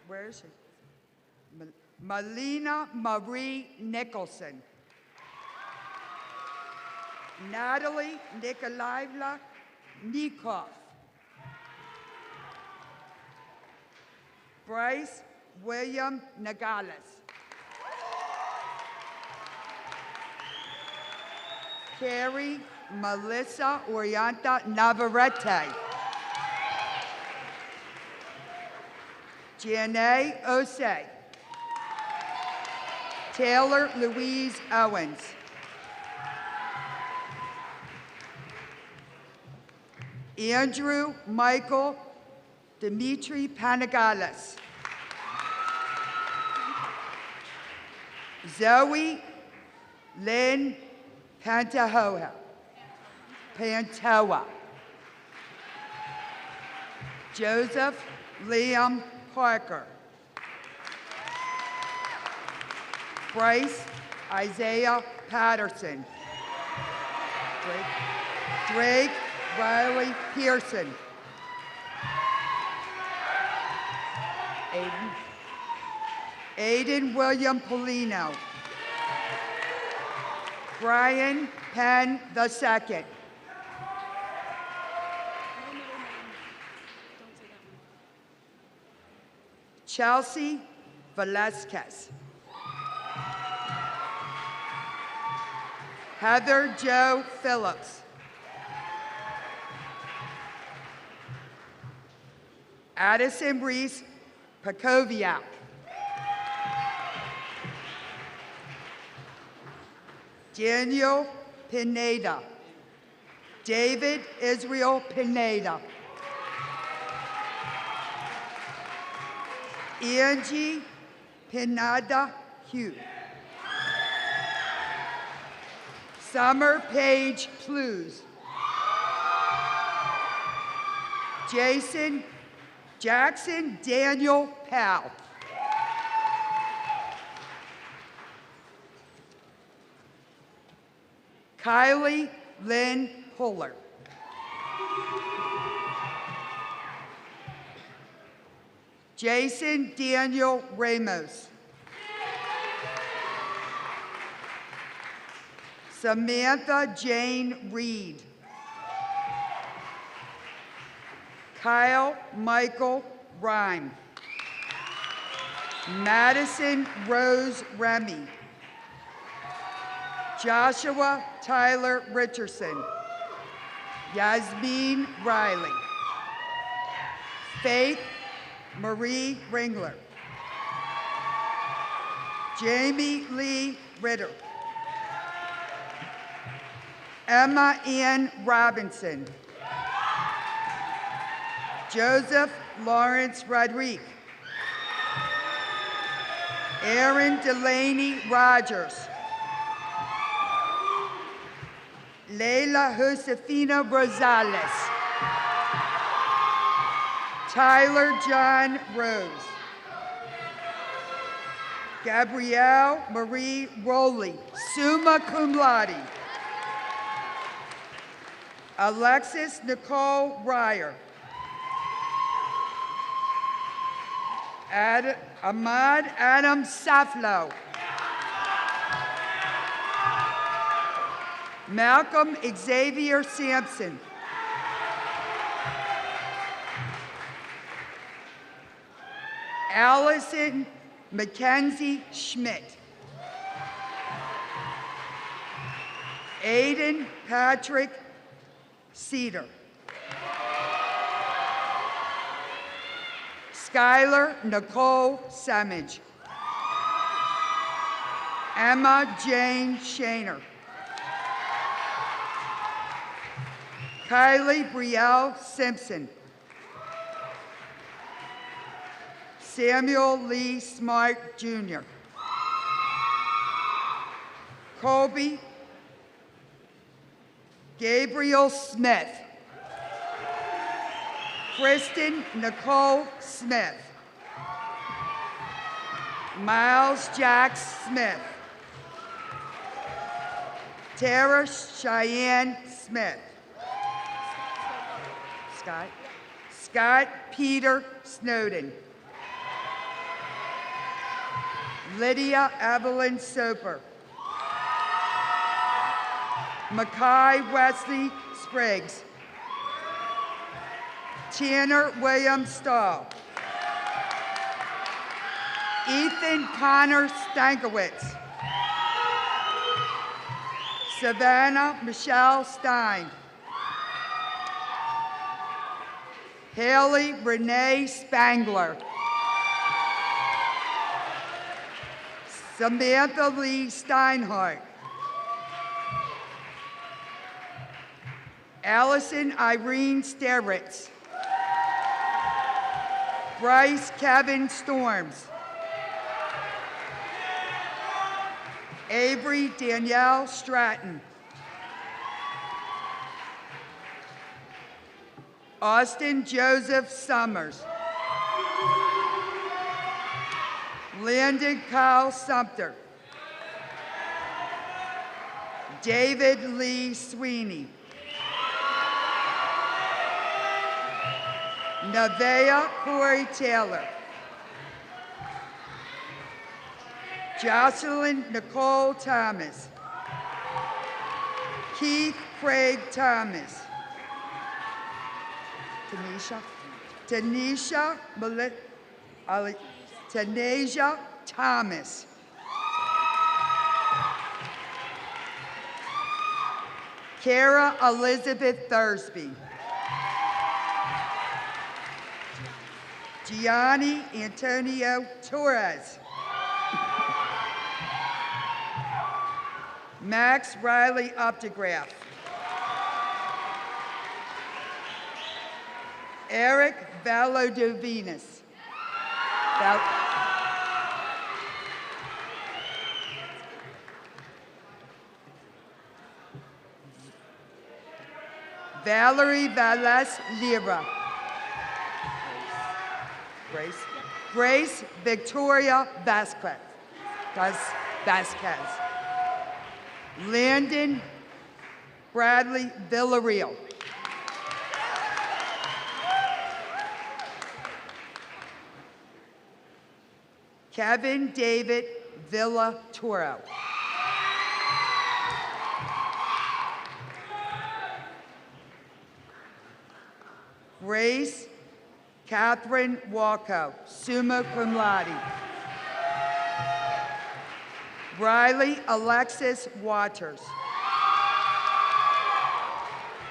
Where is she? Melina Marie Nicholson. Natalie Nikolaevna Nikov. Bryce William Nagales. Carrie Melissa Orienta Navarrete. Janae Osei. Taylor Louise Owens. Andrew Michael Dimitri Panagalis. Zoe Lynn Pantoja. Joseph Liam Parker. Bryce Isaiah Patterson. Drake Riley Pearson. Aiden William Polino. Brian Penn II. Chelsea Velasquez. Heather Jo Phillips. Addison Reese Pakoviak. Daniel Pineda. David Israel Pineda. Angie Pineda Hugh. Summer Page Plews. Jackson Daniel Powell. Kylie Lynn Puller. Jason Daniel Ramos. Samantha Jane Reed. Kyle Michael Rhyme. Madison Rose Remy. Joshua Tyler Richardson. Yasmin Riley. Faith Marie Ringler. Jamie Lee Ritter. Emma Ann Robinson. Joseph Lawrence Rodriguez. Aaron Delaney Rogers. Leila Josefina Rosales. Tyler John Rose. Gabrielle Marie Rowley, summa cum laude. Alexis Nicole Ryer. Ahmad Adam Saflo. Malcolm Xavier Sampson. Allison Mackenzie Schmidt. Aiden Patrick Cedar. Skylar Nicole Samage. Emma Jane Shaner. Kylie Brielle Simpson. Samuel Lee Smart Jr. Colby Gabriel Smith. Kristen Nicole Smith. Miles Jack Smith. Tara Cheyenne Smith. Scott Peter Snowden. Lydia Evelyn Soper. Mackay Wesley Spriggs. Tanner William Stahl. Ethan Connor Stankiewicz. Savannah Michelle Stein. Haley Renee Spangler. Samantha Lee Steinhardt. Allison Irene Steritz. Bryce Kevin Storms. Avery Danielle Stratton. Austin Joseph Summers. Landon Kyle Sumter. David Lee Sweeney. Nevaeh Corey Taylor. Jocelyn Nicole Thomas. Keith Craig Thomas. Tanisha Thomas. Kara Elizabeth Thursby. Gianni Antonio Torres. Max Riley Optograph. Eric Valodovinas. Valerie Valles Lira. Grace Victoria Vasquez. Landon Bradley Villarreal. Kevin David Villatoro. Grace Catherine Walco, summa cum laude. Riley Alexis Waters.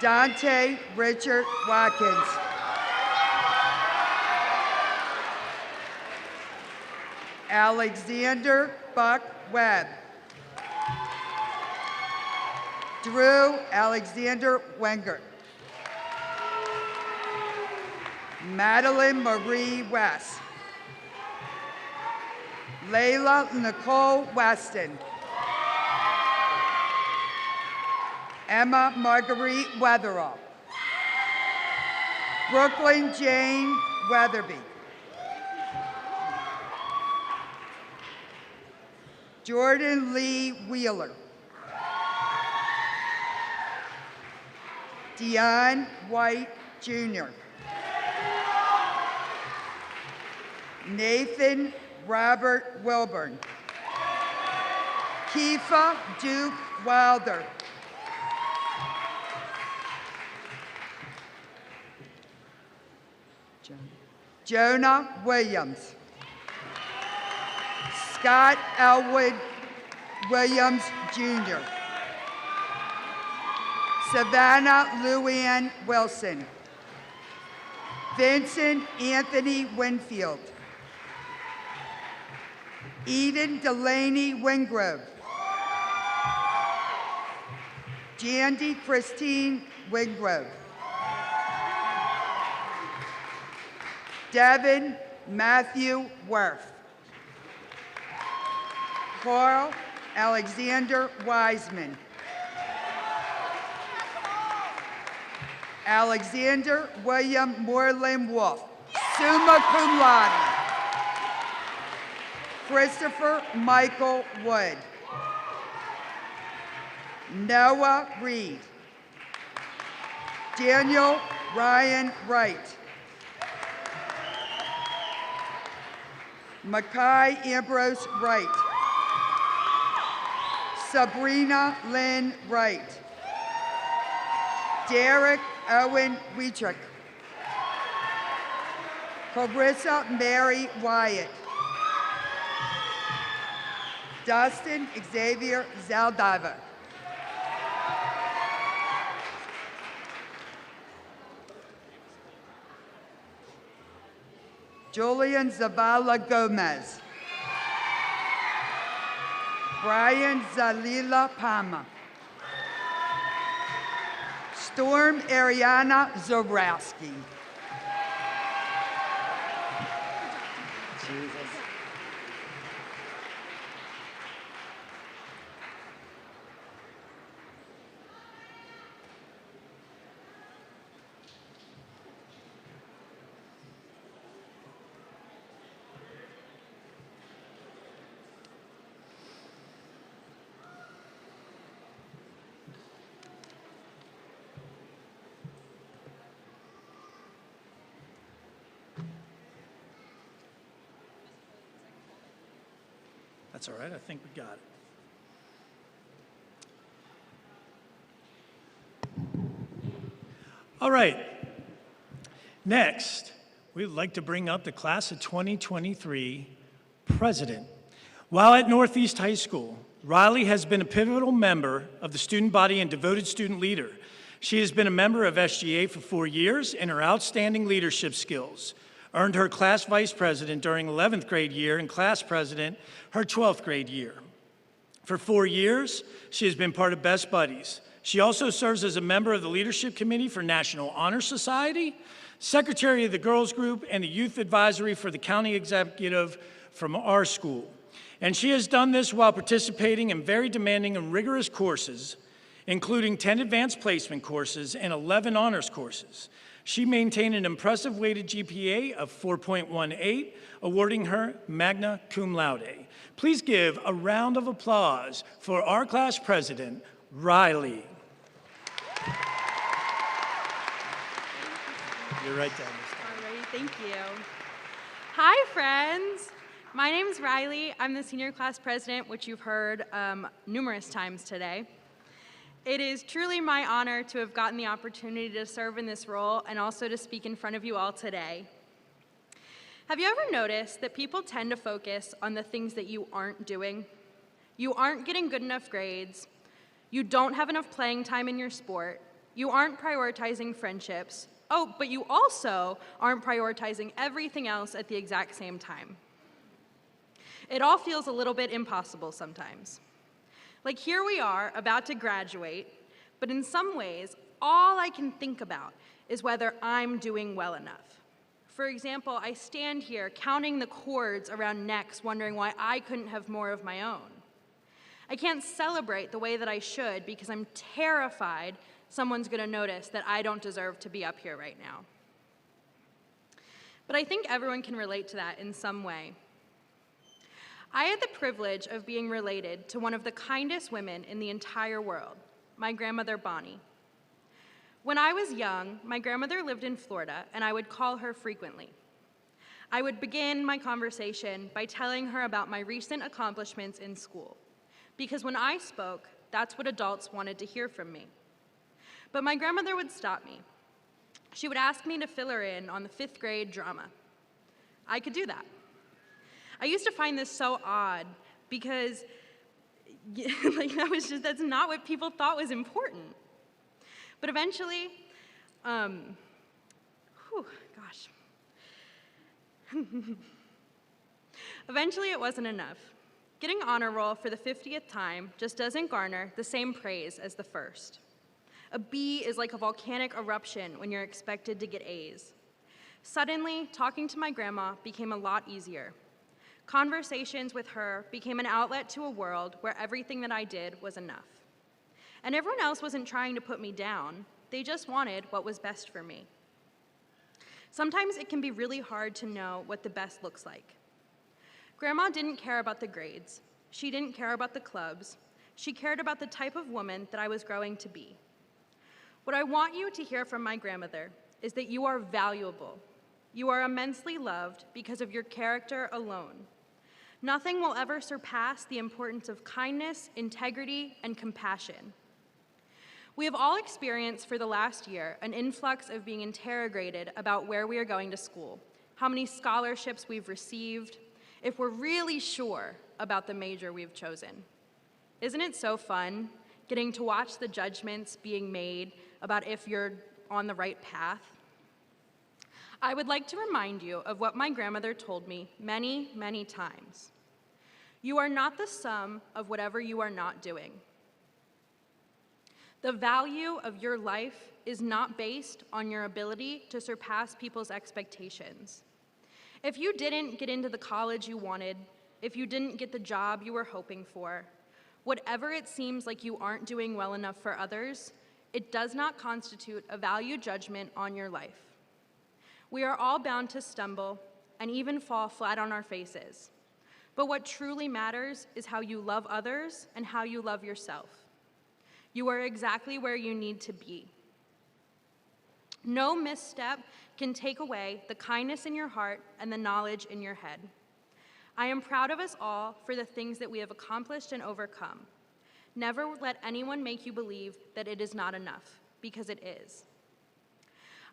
Dante Richard Watkins. Alexander Buck Webb. Drew Alexander Wenger. Madeline Marie West. Layla Nicole Weston. Emma Marguerite Weatherall. Brooklyn Jane Weatherby. Jordan Lee Wheeler. Dion White Jr. Nathan Robert Wilburn. Kifa Duke Wilder. Jonah Williams. Scott Elwood Williams Jr. Savannah Luann Wilson. Vincent Anthony Winfield. Eden Delaney Wingrove. Jandy Christine Wingrove. Devin Matthew Worth. Carl Alexander Wiseman. Alexander William Moreland Wolf, summa cum laude. Christopher Michael Wood. Noah Reed. Daniel Ryan Wright. Makai Ambrose Wright. Sabrina Lynn Wright. Derek Owen Wietrick. Clarissa Mary Wyatt. Dustin Xavier Zaldiva. Julian Zavala Gomez. Brian Zalila Palma. Storm Ariana Zorowski. Jesus. That's all right, I think we got it. All right, next, we'd like to bring up the class of 2023 president. While at Northeast High School, Riley has been a pivotal member of the student body and devoted student leader. She has been a member of SGA for 4 years, and her outstanding leadership skills earned her class vice president during 11th grade year and class president her 12th grade year. For 4 years, she has been part of Best Buddies. She also serves as a member of the Leadership Committee for National Honor Society, secretary of the Girls Group, and the Youth Advisory for the County Executive from our school. And she has done this while participating in very demanding and rigorous courses, including 10 advanced placement courses and 11 honors courses. She maintained an impressive weighted GPA of 4.18, awarding her magna cum laude. Please give a round of applause for our class president, Riley. You're right down this time. All right, thank you. Hi, friends. My name's Riley. I'm the senior class president, which you've heard numerous times today. It is truly my honor to have gotten the opportunity to serve in this role and also to speak in front of you all today. Have you ever noticed that people tend to focus on the things that you aren't doing? You aren't getting good enough grades. You don't have enough playing time in your sport. You aren't prioritizing friendships. Oh, but you also aren't prioritizing everything else at the exact same time. It all feels a little bit impossible sometimes. Like here we are, about to graduate, but in some ways, all I can think about is whether I'm doing well enough. For example, I stand here counting the cords around necks, wondering why I couldn't have more of my own. I can't celebrate the way that I should because I'm terrified someone's gonna notice that I don't deserve to be up here right now. But I think everyone can relate to that in some way. I had the privilege of being related to one of the kindest women in the entire world, my grandmother Bonnie. When I was young, my grandmother lived in Florida, and I would call her frequently. I would begin my conversation by telling her about my recent accomplishments in school, because when I spoke, that's what adults wanted to hear from me. But my grandmother would stop me. She would ask me to fill her in on the 5th grade drama. I could do that. I used to find this so odd because that's not what people thought was important. But eventually, eventually it wasn't enough. Getting honor roll for the 50th time just doesn't garner the same praise as the first. A B is like a volcanic eruption when you're expected to get A's. Suddenly, talking to my grandma became a lot easier. Conversations with her became an outlet to a world where everything that I did was enough. And everyone else wasn't trying to put me down, they just wanted what was best for me. Sometimes it can be really hard to know what the best looks like. Grandma didn't care about the grades. She didn't care about the clubs. She cared about the type of woman that I was growing to be. What I want you to hear from my grandmother is that you are valuable. You are immensely loved because of your character alone. Nothing will ever surpass the importance of kindness, integrity, and compassion. We have all experienced for the last year an influx of being interrogated about where we are going to school, how many scholarships we've received, if we're really sure about the major we've chosen. Isn't it so fun getting to watch the judgments being made about if you're on the right path? I would like to remind you of what my grandmother told me many, many times. You are not the sum of whatever you are not doing. The value of your life is not based on your ability to surpass people's expectations. If you didn't get into the college you wanted, if you didn't get the job you were hoping for, whatever it seems like you aren't doing well enough for others, it does not constitute a value judgment on your life. We are all bound to stumble and even fall flat on our faces. But what truly matters is how you love others and how you love yourself. You are exactly where you need to be. No misstep can take away the kindness in your heart and the knowledge in your head. I am proud of us all for the things that we have accomplished and overcome. Never let anyone make you believe that it is not enough, because it is.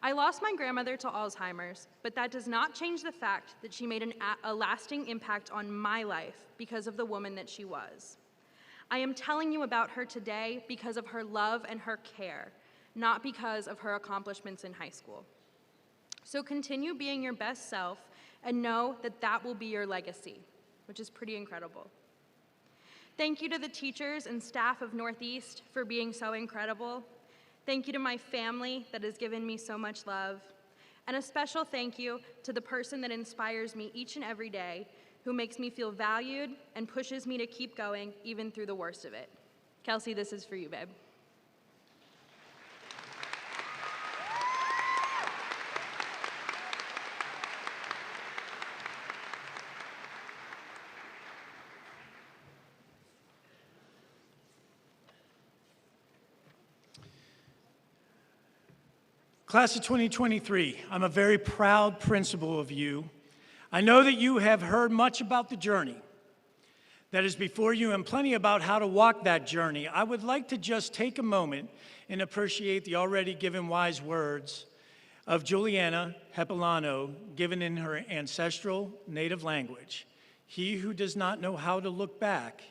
I lost my grandmother to Alzheimer's, but that does not change the fact that she made a lasting impact on my life because of the woman that she was. I am telling you about her today because of her love and her care, not because of her accomplishments in high school. So continue being your best self and know that that will be your legacy, which is pretty incredible. Thank you to the teachers and staff of Northeast for being so incredible. Thank you to my family that has given me so much love. And a special thank you to the person that inspires me each and every day, who makes me feel valued and pushes me to keep going even through the worst of it. Kelsey, this is for you, babe. Class of 2023, I'm a very proud principal of you. I know that you have heard much about the journey that is before you and plenty about how to walk that journey. I would like to just take a moment and appreciate the already given wise words of Juliana Hepilano, given in her ancestral native language. He who does not know how to look back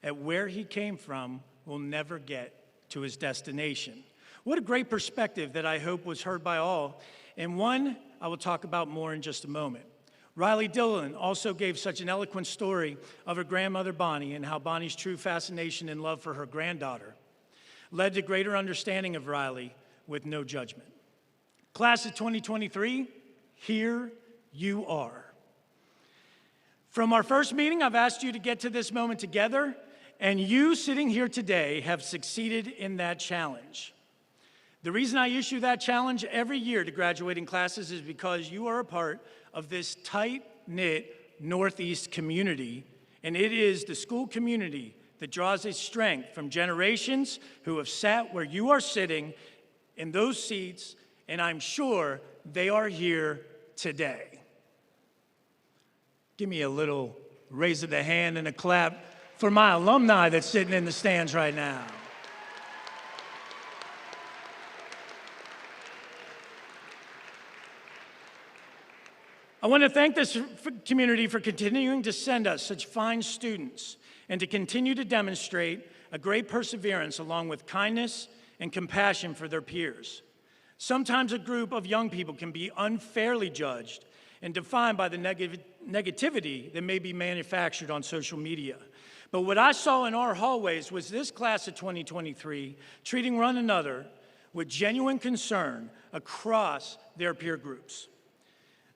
at where he came from will never get to his destination. What a great perspective that I hope was heard by all, and one I will talk about more in just a moment. Riley Dillon also gave such an eloquent story of her grandmother Bonnie and how Bonnie's true fascination and love for her granddaughter led to greater understanding of Riley with no judgment. Class of 2023, here you are. From our first meeting, I've asked you to get to this moment together, and you sitting here today have succeeded in that challenge. The reason I issue that challenge every year to graduating classes is because you are a part of this tight-knit Northeast community, and it is the school community that draws its strength from generations who have sat where you are sitting in those seats, and I'm sure they are here today. Give me a little raise of the hand and a clap for my alumni that's sitting in the stands right now. I want to thank this community for continuing to send us such fine students and to continue to demonstrate a great perseverance along with kindness and compassion for their peers. Sometimes a group of young people can be unfairly judged and defined by the negativity that may be manufactured on social media. But what I saw in our hallways was this class of 2023 treating one another with genuine concern across their peer groups.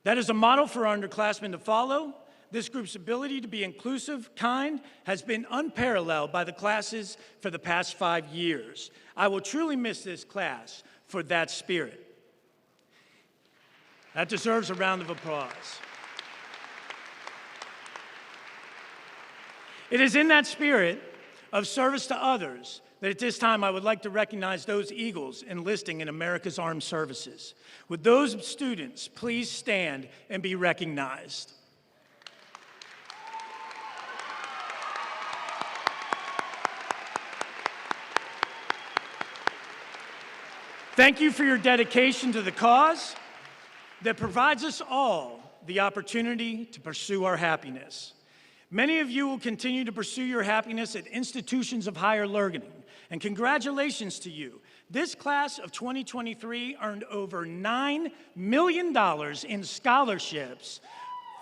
That is a model for our underclassmen to follow. This group's ability to be inclusive, kind, has been unparalleled by the classes for the past 5 years. I will truly miss this class for that spirit. That deserves a round of applause. It is in that spirit of service to others that at this time I would like to recognize those Eagles enlisting in America's Armed Services. Would those students please stand and be recognized? Thank you for your dedication to the cause that provides us all the opportunity to pursue our happiness. Many of you will continue to pursue your happiness at institutions of higher learning, and congratulations to you. This class of 2023 earned over $9 million in scholarships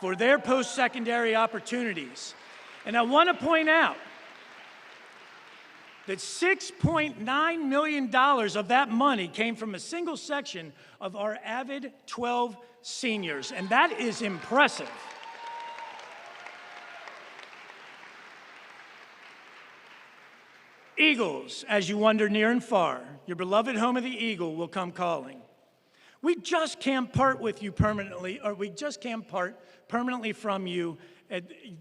for their post-secondary opportunities. And I want to point out that $6.9 million of that money came from a single section of our Avid 12 seniors, and that is impressive. Eagles, as you wander near and far, your beloved home of the Eagle will come calling. We just can't part with you permanently, or we just can't part permanently from you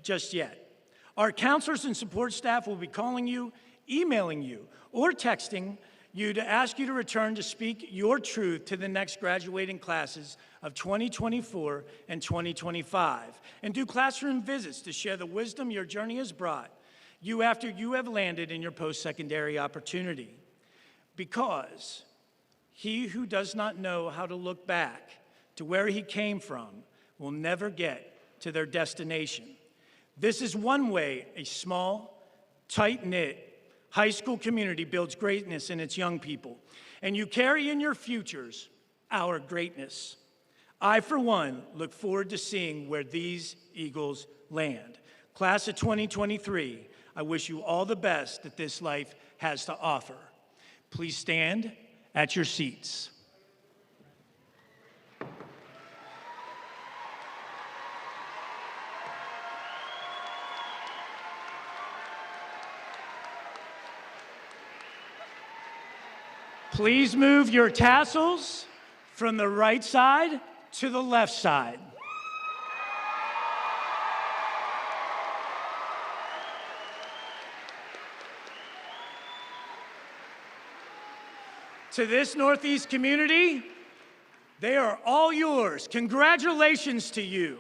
just yet. Our counselors and support staff will be calling you, emailing you, or texting you to ask you to return to speak your truth to the next graduating classes of 2024 and 2025, and do classroom visits to share the wisdom your journey has brought you after you have landed in your post-secondary opportunity. Because he who does not know how to look back to where he came from will never get to their destination. This is one way a small, tight-knit high school community builds greatness in its young people, and you carry in your futures our greatness. I, for one, look forward to seeing where these Eagles land. Class of 2023, I wish you all the best that this life has to offer. Please stand at your seats. Please move your tassels from the right side to the left side. To this Northeast community, They are all yours. Congratulations to you.